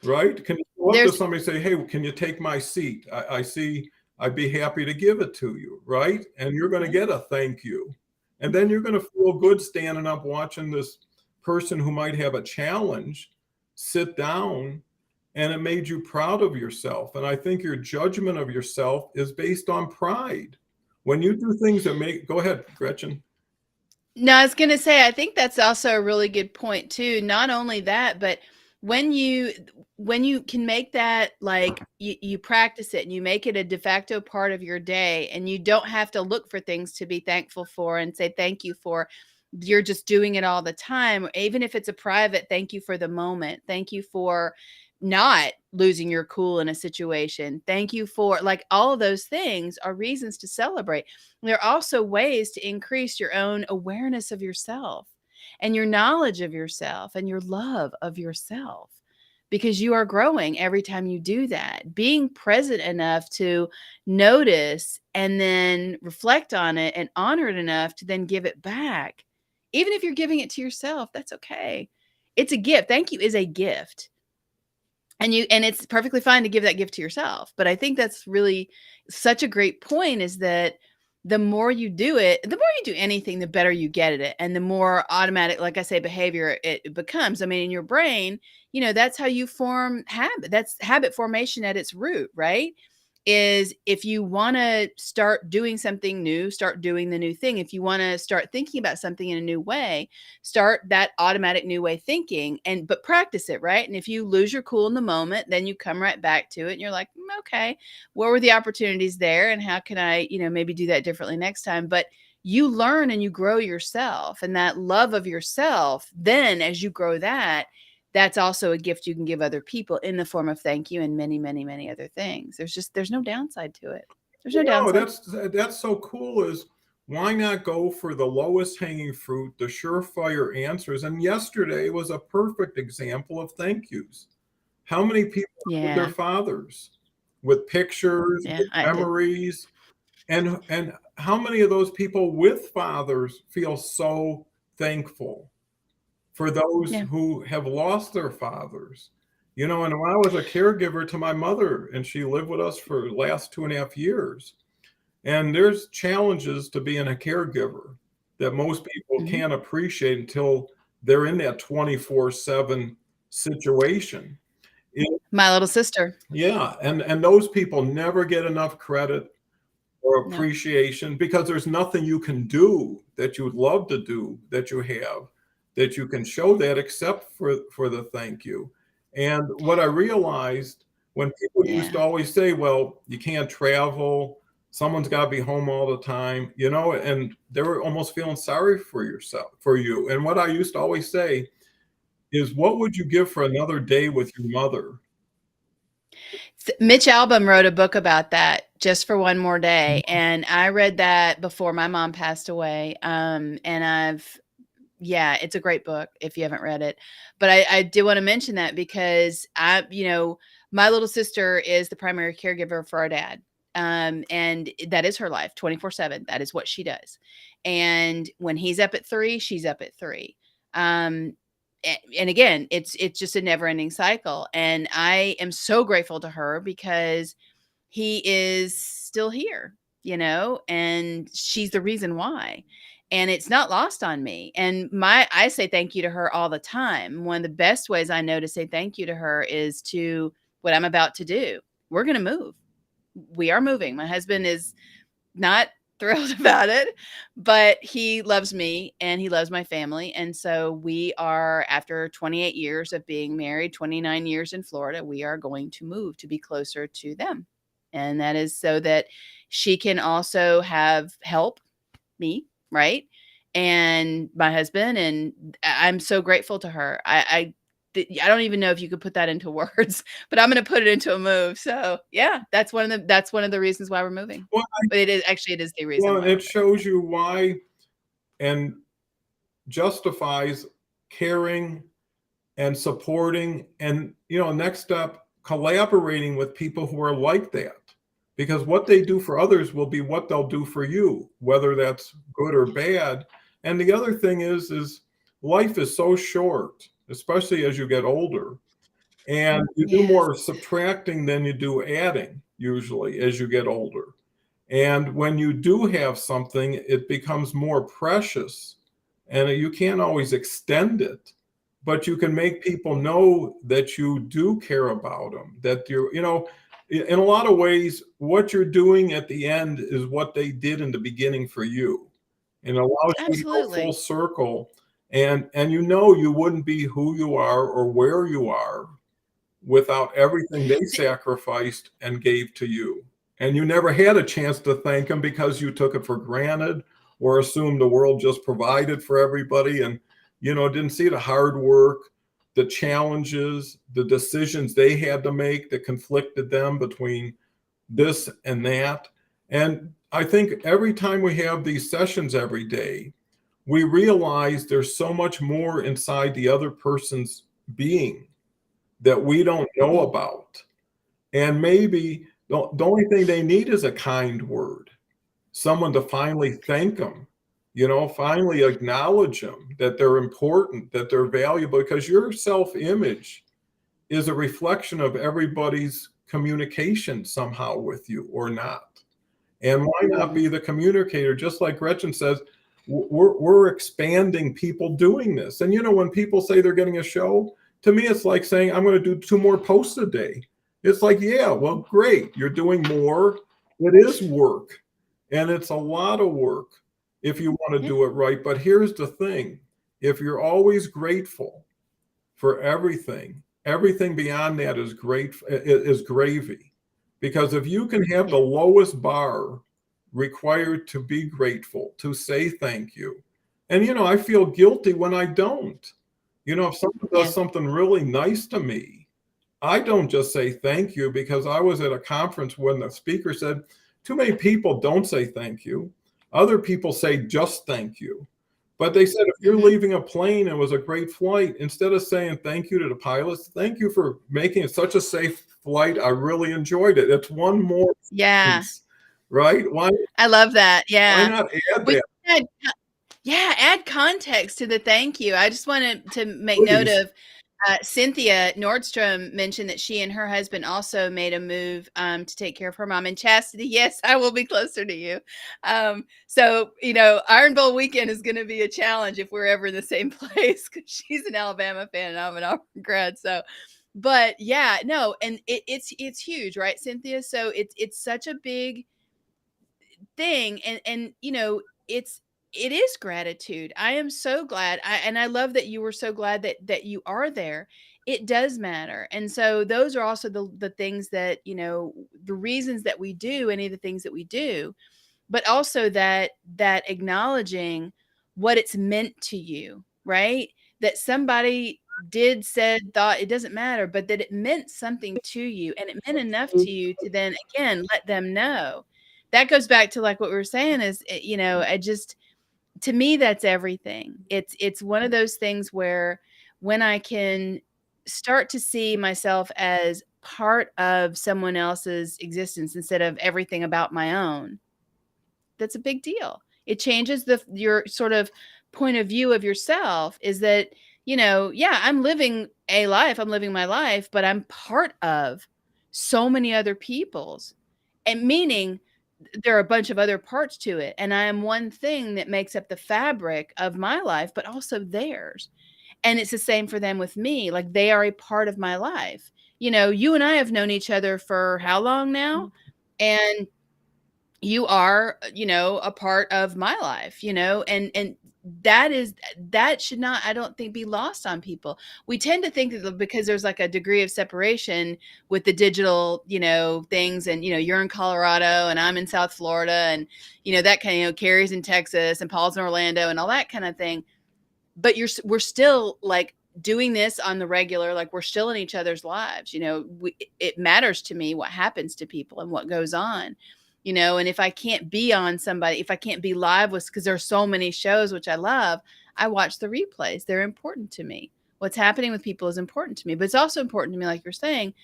right? Can you go up to There's somebody and say, hey, can you take my seat? I see, I'd be happy to give it to you, right? And you're going to right. get a thank you. And then you're going to feel good standing up watching this person who might have a challenge sit down, and it made you proud of yourself. And I think your judgment of yourself is based on pride. When you do things that go ahead, Gretchen. No, I was gonna say, I think that's also a really good point too. Not only that, but when you when you can make that, like, you practice it and you make it a de facto part of your day, and you don't have to look for things to be thankful for and say thank you for. You're just doing it all the time, even if it's a private thank you for the moment. Thank you for not losing your cool in a situation. Thank you for, like, all of those things are reasons to celebrate. There are also ways to increase your own awareness of yourself and your knowledge of yourself and your love of yourself, because you are growing every time you do that. Being present enough to notice and then reflect on it and honor it enough to then give it back. Even if you're giving it to yourself, that's okay. It's a gift. Thank you is a gift. And it's perfectly fine to give that gift to yourself. But I think that's really such a great point, is that the more you do it, the more you do anything, the better you get at it. And the more automatic, like I say, behavior it becomes. I mean, in your brain, that's how you form habit. That's habit formation at its root, right? Is if you want to start doing something new, start doing the new thing. If you want to start thinking about something in a new way, start that automatic new way thinking, but practice it, right? And if you lose your cool in the moment, then you come right back to it and you're like, okay, what were the opportunities there and how can I, maybe do that differently next time? But you learn and you grow yourself, and that love of yourself, then as you grow that's also a gift you can give other people in the form of thank you and many, many, many other things. There's no downside to it. There's no No, downside. that's so cool. Is why not go for the lowest hanging fruit, the surefire answers? And yesterday was a perfect example of thank yous. How many people thank their Yeah. fathers with pictures, Yeah, with I did. memories? And how many of those people with fathers feel so thankful for those Yeah. who have lost their fathers? And when I was a caregiver to my mother, and she lived with us for the last 2.5 years, and there's challenges to being a caregiver that most people Mhm. can't appreciate until they're in that 24/7 situation. My little sister. Yeah, and those people never get enough credit or No. appreciation, because there's nothing you can do that you would love to do that you have, that you can show that, except for the thank you. And what I realized, when people used Yeah. to always say, well, you can't travel, someone's got to be home all the time, and they were almost feeling sorry for you. And what I used to always say is, what would you give for another day with your mother? Mitch Albom wrote a book about that, Just for One More Day, and I read that before my mom passed away. And yeah, it's a great book if you haven't read it. But I do want to mention that because my little sister is the primary caregiver for our dad. And that is her life 24/7. That is what she does. And when he's up at 3, she's up at 3. Um, and again, it's just a never ending cycle. And I am so grateful to her because he is still here, and she's the reason why. And it's not lost on me. And I say thank you to her all the time. One of the best ways I know to say thank you to her is to what I'm about to do. We're going to move. We are moving. My husband is not thrilled about it, but he loves me and he loves my family. And so we are, after 28 years of being married, 29 years in Florida, we are going to move to be closer to them. And that is so that she can also have help me, right? And my husband. And I'm so grateful to her. I don't even know if you could put that into words, but I'm going to put it into a move. So yeah, that's one of the reasons why we're moving. Well, But it is the reason well, why. it shows you why and justifies caring and supporting and, next step, collaborating with people who are like that. Because what they do for others will be what they'll do for you, whether that's good or bad. And the other thing is life is so short, especially as you get older. And you do Yes. more subtracting than you do adding, usually, as you get older. And when you do have something, it becomes more precious. And you can't always extend it, but you can make people know that you do care about them, that in a lot of ways, what you're doing at the end is what they did in the beginning for you. And it allows you to go full Absolutely. circle. And you wouldn't be who you are or where you are without everything they sacrificed and gave to you. And you never had a chance to thank them because you took it for granted or assumed the world just provided for everybody and, didn't see the hard work, the challenges, the decisions they had to make that conflicted them between this and that. And I think every time we have these sessions every day, we realize there's so much more inside the other person's being that we don't know about. And maybe the only thing they need is a kind word, someone to finally thank them, finally acknowledge them, that they're important, that they're valuable, because your self-image is a reflection of everybody's communication somehow with you or not. And why not be the communicator? Just like Gretchen says, we're expanding people doing this. And when people say they're getting a show, to me, it's like saying, I'm going to do 2 more posts a day. It's like, yeah, well, great. You're doing more. It is work. And it's a lot of work if you want to do it right. But here's the thing. If you're always grateful for everything beyond that is gravy. Because if you can have the lowest bar required to be grateful, to say thank you. And, I feel guilty when I don't. If someone does something really nice to me, I don't just say thank you, because I was at a conference when the speaker said, too many people don't say thank you. Other people say just thank you. But they said, if you're leaving a plane and it was a great flight, instead of saying thank you to the pilots, thank you for making it such a safe flight. I really enjoyed it. It's one more sentence, right? Why I love that. Yeah. not add We that? add context to the thank you. I just wanted to make note Please. of Cynthia Nordstrom mentioned that she and her husband also made a move to take care of her mom. And Chastity, yes, I will be closer to you. So, Iron Bowl weekend is going to be a challenge if we're ever in the same place, because she's an Alabama fan and I'm an Auburn grad. So, but yeah, no, and it's huge, right, Cynthia? So it's such a big thing, and it is gratitude. I am so glad, and I love that you were so glad that you are there. It does matter. And so those are also the things that, the reasons that we do any of the things that we do, but also that acknowledging what it's meant to you, right? That somebody thought, it doesn't matter, but that it meant something to you, and it meant enough to you to then again let them know. That goes back to like what we were saying is, I just, to me, that's everything. It's one of those things where when I can start to see myself as part of someone else's existence instead of everything about my own, that's a big deal. It changes your sort of point of view of yourself, is that, yeah, I'm living my life, but I'm part of so many other people's, and meaning there are a bunch of other parts to it. And I am one thing that makes up the fabric of my life, but also theirs. And it's the same for them with me. Like, they are a part of my life. You and I have known each other for how long now? And you are, a part of my life, and that should not, I don't think, be lost on people. We tend to think that because there's like a degree of separation with the digital, things, and, you're in Colorado and I'm in South Florida, and, that kind of, Carrie's in Texas and Paul's in Orlando and all that kind of thing. But we're still like doing this on the regular, like we're still in each other's lives. It matters to me what happens to people and what goes on, and if I can't be on somebody, if I can't be live with, because there's so many shows, which I love, I watch the replays. They're important to me. What's happening with people is important to me, but it's also important to me, like you're saying,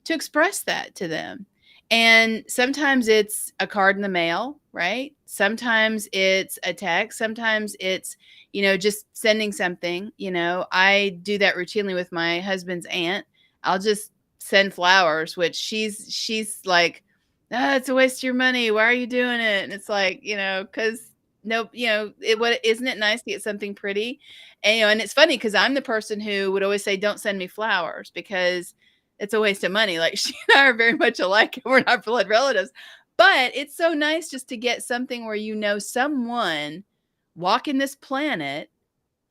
to express that to them. And sometimes it's a card in the mail, right? Sometimes it's a text. Sometimes it's, just sending something. I do that routinely with my husband's aunt. I'll just send flowers, which she's like, it's a waste of your money. Why are you doing it? And it's like, because isn't it nice to get something pretty? And it's funny because I'm the person who would always say, don't send me flowers because it's a waste of money. Like, she and I are very much alike and we're not blood relatives, but it's so nice just to get something where, someone walking this planet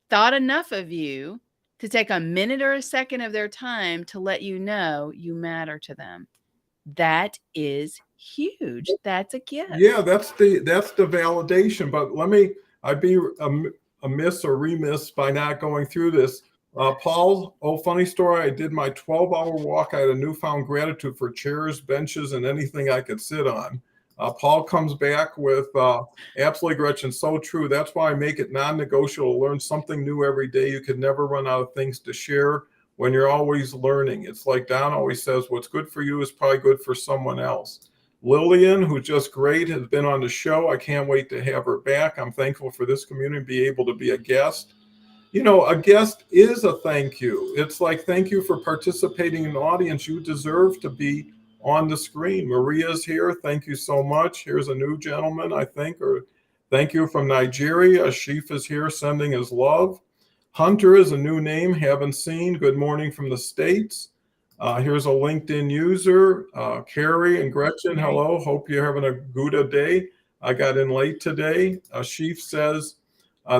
thought enough of you to take a minute or a second of their time to let you know you matter to them. That is huge. That's a gift. Yeah, that's the validation. But I'd be amiss or remiss by not going through this. Paul, funny story. I did my 12-hour walk. I had a newfound gratitude for chairs, benches, and anything I could sit on. Paul comes back with absolutely, Gretchen, so true. That's why I make it non-negotiable to learn something new every day. You could never run out of things to share when you're always learning. It's like Don always says, what's good for you is probably good for someone else. Lillian, who's just great, has been on the show. I can't wait to have her back. I'm thankful for this community, be able to be a guest. A guest is a thank you. It's like, thank you for participating in the audience. You deserve to be on the screen. Maria's here. Thank you so much. Here's a new gentleman, I think, or thank you from Nigeria. Ashif is here sending his love. Hunter is a new name, haven't seen. Good morning from the States. Here's a LinkedIn user, Carrie and Gretchen. Hello. Hope you're having a good day. I got in late today. Ashif says,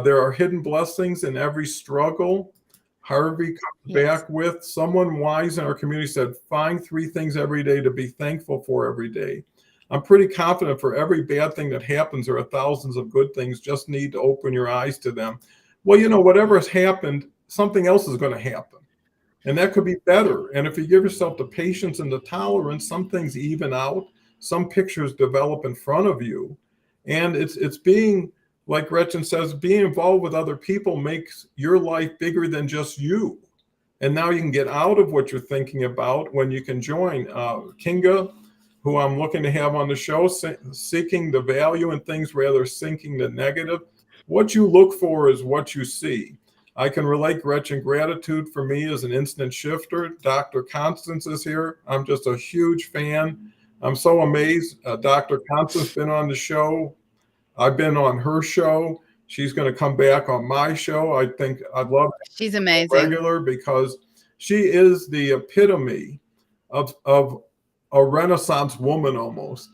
there are hidden blessings in every struggle. Harvey comes back with, someone wise in our community said, find 3 things every day to be thankful for every day. I'm pretty confident for every bad thing that happens, there are thousands of good things. Just need to open your eyes to them. Well, whatever has happened, something else is going to happen. And that could be better. And if you give yourself the patience and the tolerance, some things even out, some pictures develop in front of you. And it's being, like Gretchen says, being involved with other people makes your life bigger than just you. And now you can get out of what you're thinking about when you can join. Kinga, who I'm looking to have on the show, seeking the value in things rather sinking the negative. What you look for is what you see. I can relate, Gretchen. Gratitude for me is an instant shifter. Dr. Constance is here. I'm just a huge fan. I'm so amazed. Dr. Constance has been on the show. I've been on her show. She's going to come back on my show. I think I'd love She's amazing. Regular because she is the epitome of a Renaissance woman almost.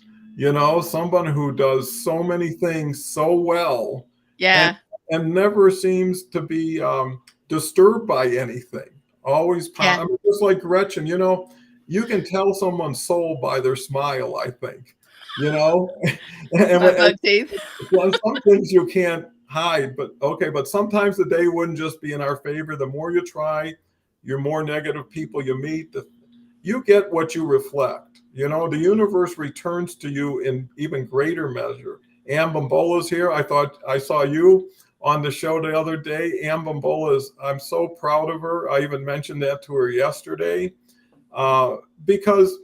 Someone who does so many things so well. Yeah. And never seems to be disturbed by anything. Always, I mean, just like Gretchen, you can tell someone's soul by their smile, I think, and some things you can't hide, but sometimes the day wouldn't just be in our favor. The more you try, your more negative people you meet, you get what you reflect. The universe returns to you in even greater measure. Ann Bombola's here. I thought I saw you on the show the other day. Ann Bambola I'm so proud of her. I even mentioned that to her yesterday because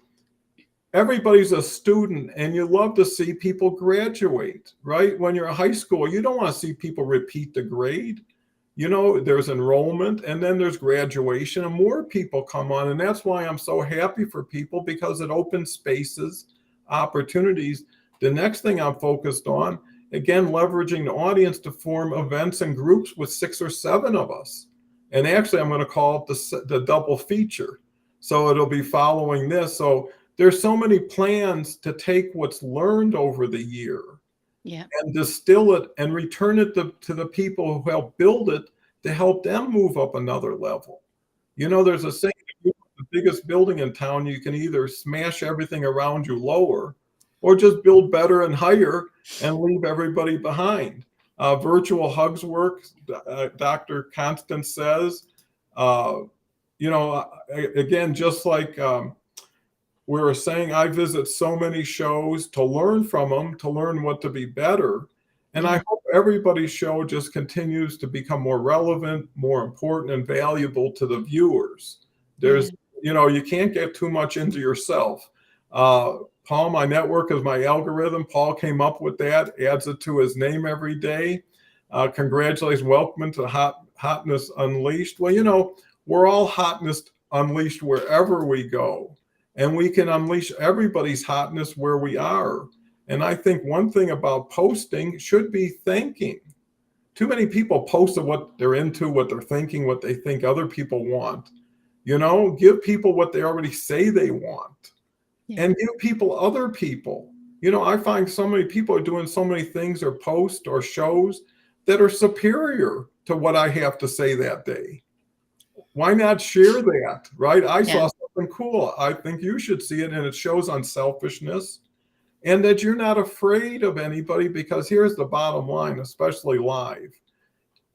everybody's a student and you love to see people graduate, right? When you're a high school, you don't want to see people repeat the grade. There's enrollment and then there's graduation and more people come on. And that's why I'm so happy for people, because it opens spaces, opportunities. The next thing I'm focused on, again, leveraging the audience to form events and groups with 6 or 7 of us. And actually, I'm going to call it the double feature. So it'll be following this. So there's so many plans to take what's learned over the year and distill it and return it to the people who help build it to help them move up another level. There's a saying, the biggest building in town, you can either smash everything around you lower or just build better and higher and leave everybody behind. Virtual hugs work, Dr. Constance says. Uh, again, just like we were saying, I visit so many shows to learn from them, to learn what to be better. And I hope everybody's show just continues to become more relevant, more important, and valuable to the viewers. There's, you can't get too much into yourself. Paul, my network is my algorithm. Paul came up with that, adds it to his name every day. Congratulations, welcome to Hotness Unleashed. Well, we're all hotness unleashed wherever we go. And we can unleash everybody's hotness where we are. And I think one thing about posting should be thinking. Too many people post what they're into, what they're thinking, what they think other people want. Give people what they already say they want, and give people other people. I find so many people are doing so many things or posts or shows that are superior to what I have to say that day. Why not share that, right? I saw something cool. I think you should see it, and it shows unselfishness and that you're not afraid of anybody, because here's the bottom line, especially live.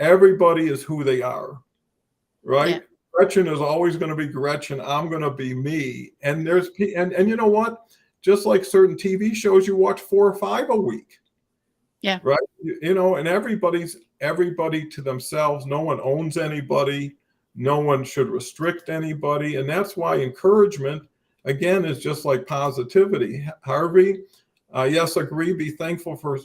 Everybody is who they are, right? Yeah. Gretchen is always going to be Gretchen. I'm going to be me. And and you know what? Just like certain TV shows, you watch 4 or 5 a week. Yeah. Right. And everybody to themselves. No one owns anybody. No one should restrict anybody. And that's why encouragement, again, is just like positivity. Harvey, yes, agree. Be thankful for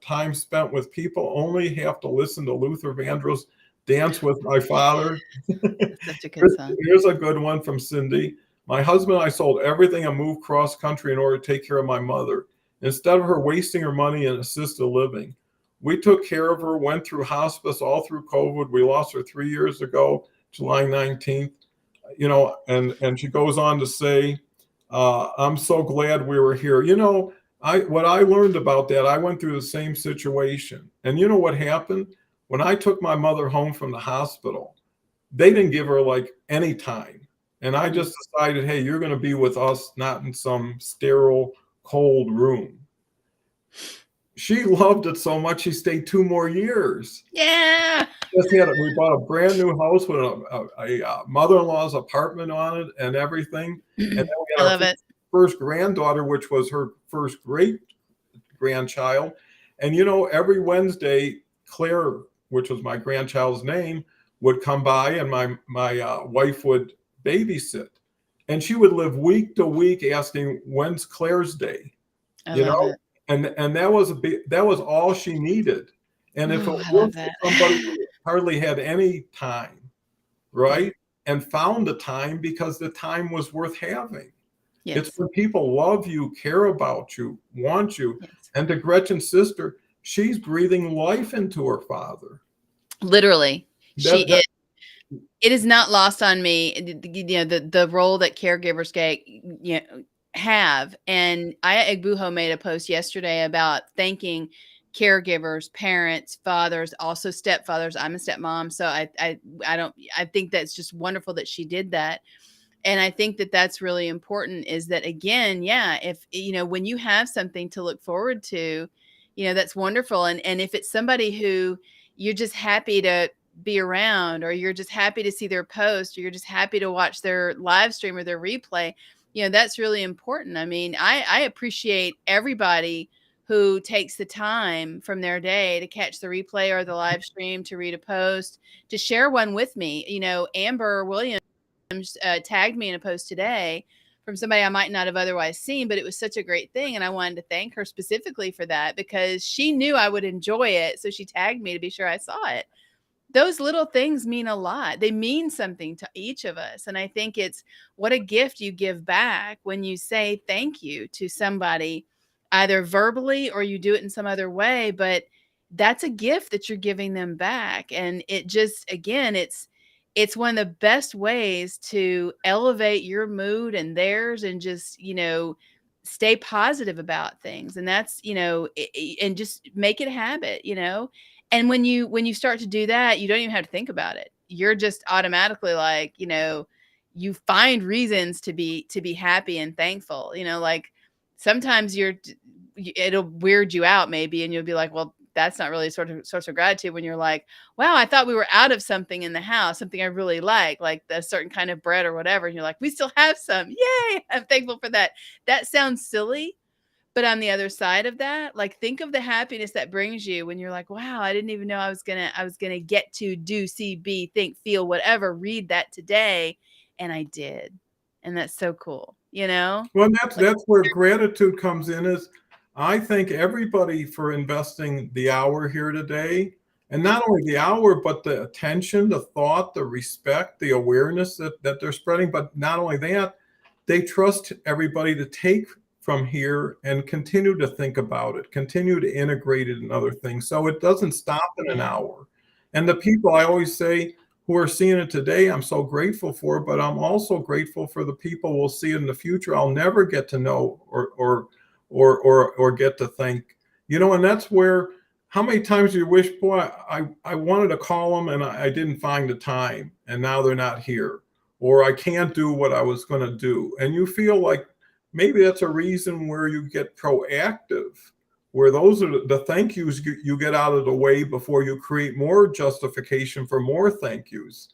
time spent with people. Only have to listen to Luther Vandross Dance with My Father. Such a good song. Here's a good one from Cindy. My husband and I sold everything and moved cross country in order to take care of my mother. Instead of her wasting her money in assisted living, we took care of her, went through hospice all through COVID. We lost her 3 years ago, July 19th. And she goes on to say, I'm so glad we were here. What I learned about that, I went through the same situation. And you know what happened? When I took my mother home from the hospital, they didn't give her like any time. And I just decided, hey, you're going to be with us, not in some sterile, cold room. She loved it so much, she stayed 2 more years. Yeah. We bought a brand new house with a mother-in-law's apartment on it and everything. And then we had our first granddaughter, which was her first great grandchild. And every Wednesday, Claire, which was my grandchild's name, would come by, and my wife would babysit. And she would live week to week asking, when's Claire's day? And that was all she needed. And if it was somebody who hardly had any time, right? And found the time because the time was worth having. Yes. It's when people love you, care about you, want you. Yes. And to Gretchen's sister, she's breathing life into her father. Literally. She is. It is not lost on me, the role that caregivers have. And Aya Egbuho made a post yesterday about thanking caregivers, parents, fathers, also stepfathers. I'm a stepmom, so I think that's just wonderful that she did that. And I think that that's really important, is that, again, if when you have something to look forward to, that's wonderful. And if it's somebody who you're just happy to be around, or you're just happy to see their post, or you're just happy to watch their live stream or their replay, that's really important. I mean, I appreciate everybody who takes the time from their day to catch the replay or the live stream, to read a post, to share one with me. Amber Williams tagged me in a post today from somebody I might not have otherwise seen, but it was such a great thing. And I wanted to thank her specifically for that, because she knew I would enjoy it. So she tagged me to be sure I saw it. Those little things mean a lot. They mean something to each of us. And I think it's what a gift you give back when you say thank you to somebody, either verbally or you do it in some other way. But that's a gift that you're giving them back. And it just, again, it's one of the best ways to elevate your mood and theirs, and just, stay positive about things. And that's, and just make it a habit, And when you start to do that, you don't even have to think about it. You're just automatically like, you find reasons to be happy and thankful. Like sometimes it'll weird you out maybe, and you'll be like, well, that's not really sort of source of gratitude when you're like, wow, I thought we were out of something in the house, something I really like a certain kind of bread or whatever. And you're like, we still have some. Yay. I'm thankful for that. That sounds silly. But on the other side of that, like think of the happiness that brings you when you're like, wow, I didn't even know I was gonna get to do, see, be, think, feel, whatever, read that today. And I did. And that's so cool, you know? Well, Like, that's where gratitude comes in. Is I thank everybody for investing the hour here today, and not only the hour, but the attention, the thought, the respect, the awareness that they're spreading. But not only that, they trust everybody to take from here and continue to think about it, continue to integrate it in other things. So it doesn't stop in an yeah. hour. And the people I always say who are seeing it today, I'm so grateful for, but I'm also grateful for the people we'll see in the future I'll never get to know or get to thank. And that's where, how many times do you wish, boy, I wanted to call them and I didn't find the time and now they're not here, or I can't do what I was going to do. And you feel like maybe that's a reason where you get proactive, where those are the thank yous you get out of the way before you create more justification for more thank yous.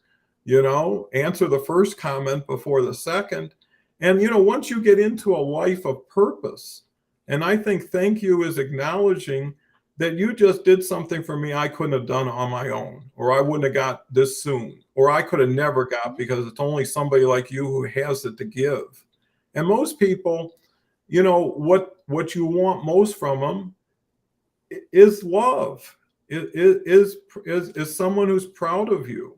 Answer the first comment before the second. And, once you get into a life of purpose, and I think thank you is acknowledging that you just did something for me I couldn't have done on my own, or I wouldn't have got this soon, or I could have never got because it's only somebody like you who has it to give. And most people, what you want most from them is love, is someone who's proud of you,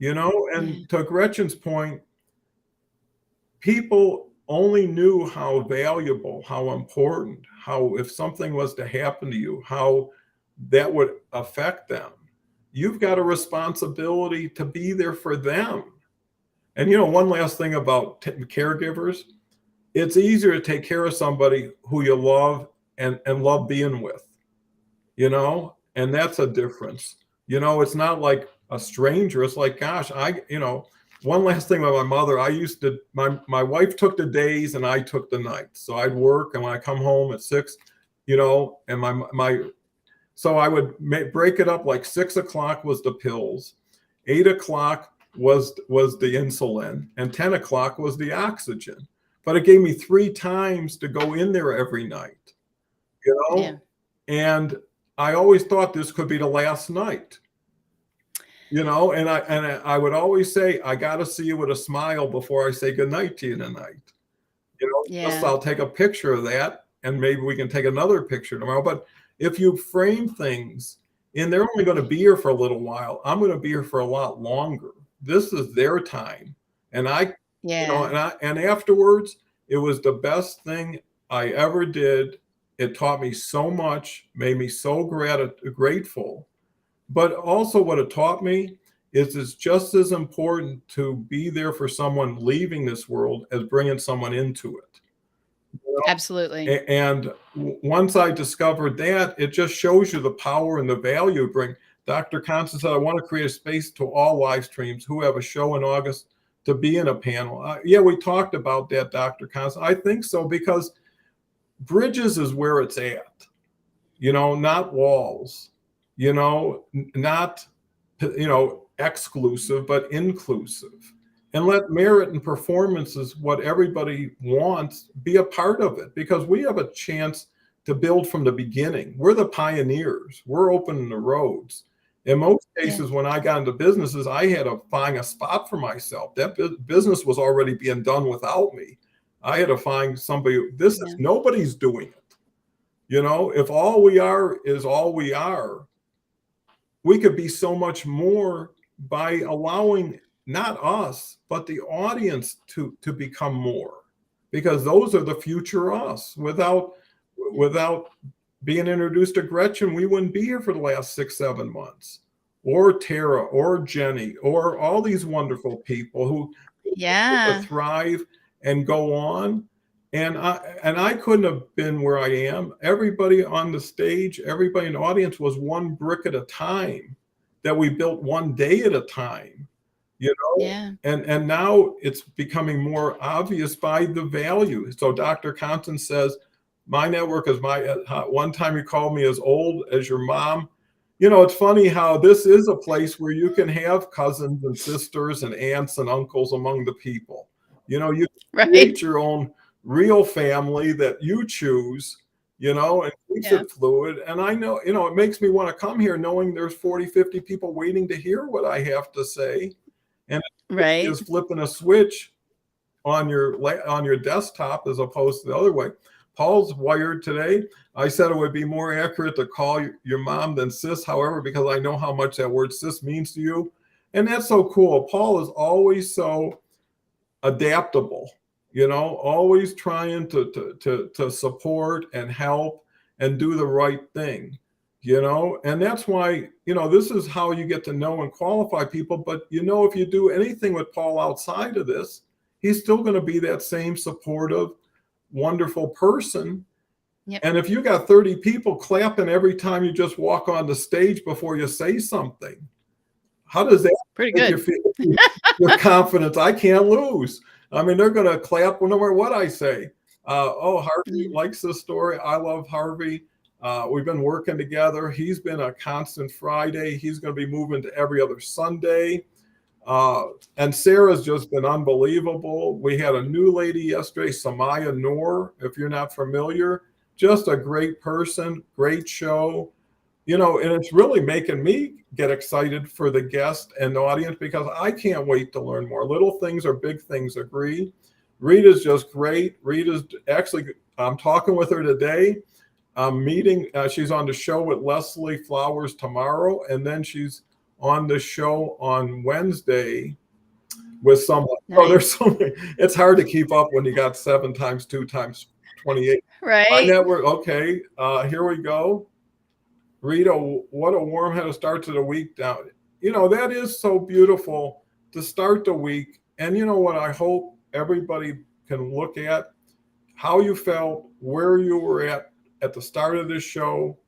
and to Gretchen's point, people only knew how valuable, how important, how if something was to happen to you, how that would affect them. You've got a responsibility to be there for them. And one last thing about caregivers, it's easier to take care of somebody who you love and love being with, and that's a difference. It's not like a stranger. It's like, gosh, one last thing about my mother, I used to, my wife took the days and I took the nights. So I'd work, and when I come home at 6, and so I would break it up, like 6 o'clock was the pills, 8 o'clock was the insulin, and 10 o'clock was the oxygen. But it gave me 3 times to go in there every night, Yeah. and I always thought this could be the last night. And I would always say, I got to see you with a smile before I say goodnight to you tonight. Just I'll take a picture of that, and maybe we can take another picture tomorrow. But if you frame things, and they're only going to be here for a little while, I'm going to be here for a lot longer. This is their time. And and afterwards, it was the best thing I ever did. It taught me so much, made me so grateful. But also what it taught me is it's just as important to be there for someone leaving this world as bringing someone into it. Absolutely. And once I discovered that, it just shows you the power and the value it brings. Dr. Constance said, I want to create a space to all live streams who have a show in August to be in a panel. Yeah, we talked about that, Dr. Constance. I think so, because bridges is where it's at, not walls. Not, exclusive, but inclusive. And let merit and performances, what everybody wants, be a part of it, because we have a chance to build from the beginning. We're the pioneers. We're opening the roads. In most cases, when I got into businesses, I had to find a spot for myself. That business was already being done without me. I had to find somebody. Nobody's doing it. If all we are is all we are, we could be so much more by allowing not us, but the audience to become more, because those are the future us. Without being introduced to Gretchen, we wouldn't be here for the last 6-7 months, or Tara, or Jenny, or all these wonderful people who thrive and go on. And I couldn't have been where I am. Everybody on the stage, everybody in the audience was one brick at a time that we built one day at a time, and now it's becoming more obvious by the value. So Dr. Constance says, My network is one time you called me as old as your mom. You know, it's funny how this is a place where you can have cousins and sisters and aunts and uncles among the people. You know, you Right. create your own real family that you choose, you know, and keeps Yeah. it fluid. And I know, you know, it makes me want to come here knowing there's 40, 50 people waiting to hear what I have to say. And it Right. is flipping a switch on your desktop as opposed to the other way. Paul's wired today. I said it would be more accurate to call your mom than sis, however, because I know how much that word sis means to you. And that's so cool. Paul is always so adaptable, you know, always trying to support and help and do the right thing, you know. And that's why, you know, this is how you get to know and qualify people. But, you know, if you do anything with Paul outside of this, he's still going to be that same supportive, wonderful person. Yep. And if you got 30 people clapping every time you just walk on the stage before you say something, how does that Pretty make you good. feel? Your confidence? I can't lose. I mean, they're going to clap no matter what I say. Harvey Yeah. likes this story. I love Harvey. We've been working together. He's been a constant Friday. He's going to be moving to every other Sunday. And Sarah's just been unbelievable. We had a new lady yesterday, Samaya Noor, if you're not familiar. Just a great person, great show. You know, and it's really making me get excited for the guest and the audience because I can't wait to learn more. Little things or big things agree. Rita's just great. Rita's actually, I'm talking with her today. I'm meeting, she's on the show with Leslie Flowers tomorrow, and then she's on the show on Wednesday with someone. Oh, there's Nice. so many. It's hard to keep up when you got 7 times 2 times 28. My Right. network, okay, here we go. Rita, what a warm-headed start to the week down. You know, that is so beautiful to start the week. And you know what I hope everybody can look at? How you felt, where you were at the start of this show,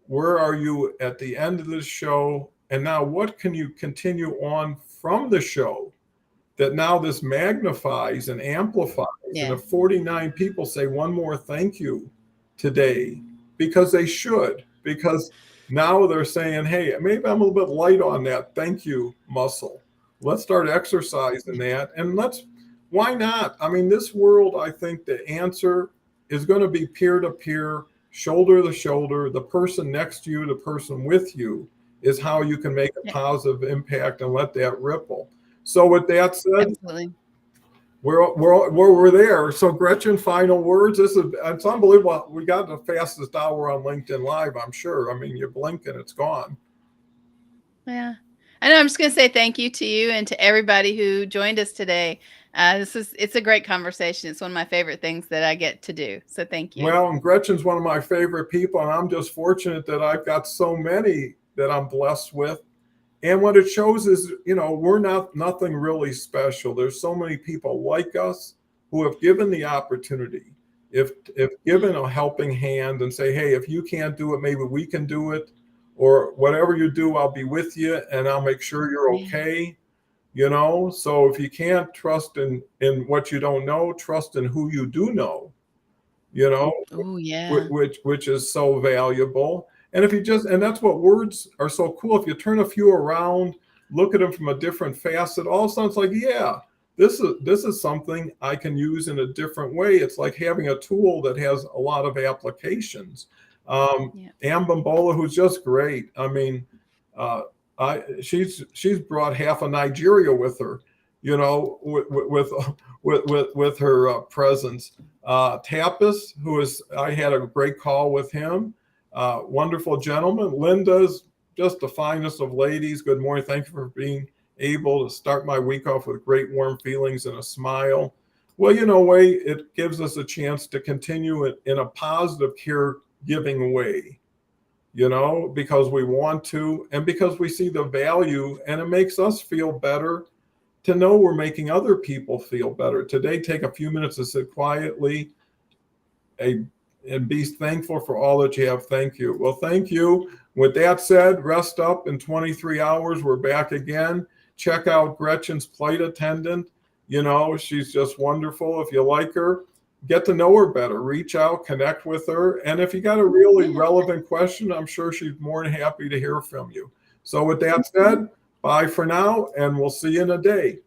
where are you at the end of this show, and now what can you continue on from the show that now this magnifies and amplifies. And Yeah. if 49 people say one more thank you today, because they should, because now they're saying, hey, maybe I'm a little bit light on that thank you muscle. Let's start exercising that. And why not? I mean, this world, I think the answer is going to be peer to peer, shoulder to shoulder. The person next to you, the person with you is how you can make a Yeah. positive impact and let that ripple. So with that said, Absolutely. we're there. So Gretchen, final words. It's unbelievable. We got the fastest hour on LinkedIn Live, I'm sure. I mean, you blink and it's gone. Yeah. I know. I'm just going to say thank you to you and to everybody who joined us today. It's a great conversation. It's one of my favorite things that I get to do. So thank you. Well, and Gretchen's one of my favorite people, and I'm just fortunate that I've got so many that I'm blessed with. And what it shows is, you know, we're nothing really special. There's so many people like us who have given the opportunity, if given a helping hand and say, hey, if you can't do it, maybe we can do it, or whatever you do, I'll be with you and I'll make sure you're okay. You know, so if you can't trust in what you don't know, trust in who you do know. You know, Oh, yeah. which is so valuable. And if you and that's what words are so cool. If you turn a few around, look at them from a different facet, all of a sudden it's like, yeah, this is something I can use in a different way. It's like having a tool that has a lot of applications. Yeah. Ambambola, who's just great. I mean, she's brought half of Nigeria with her, you know, with her presence. Tapas, I had a great call with him. Wonderful gentleman. Linda's just the finest of ladies. Good morning. Thank you for being able to start my week off with great warm feelings and a smile. Well, you know, it gives us a chance to continue it in a positive caregiving way, you know, because we want to and because we see the value, and it makes us feel better to know we're making other people feel better. Today, take a few minutes to sit quietly and be thankful for all that you have. Thank you. Well, thank you. With that said, rest up. In 23 hours, we're back again. Check out Gretchen's flight attendant. You know, she's just wonderful. If you like her, get to know her better, reach out, connect with her. And if you got a really Yeah. relevant question, I'm sure she's more than happy to hear from you. So with that said, bye for now, and we'll see you in a day.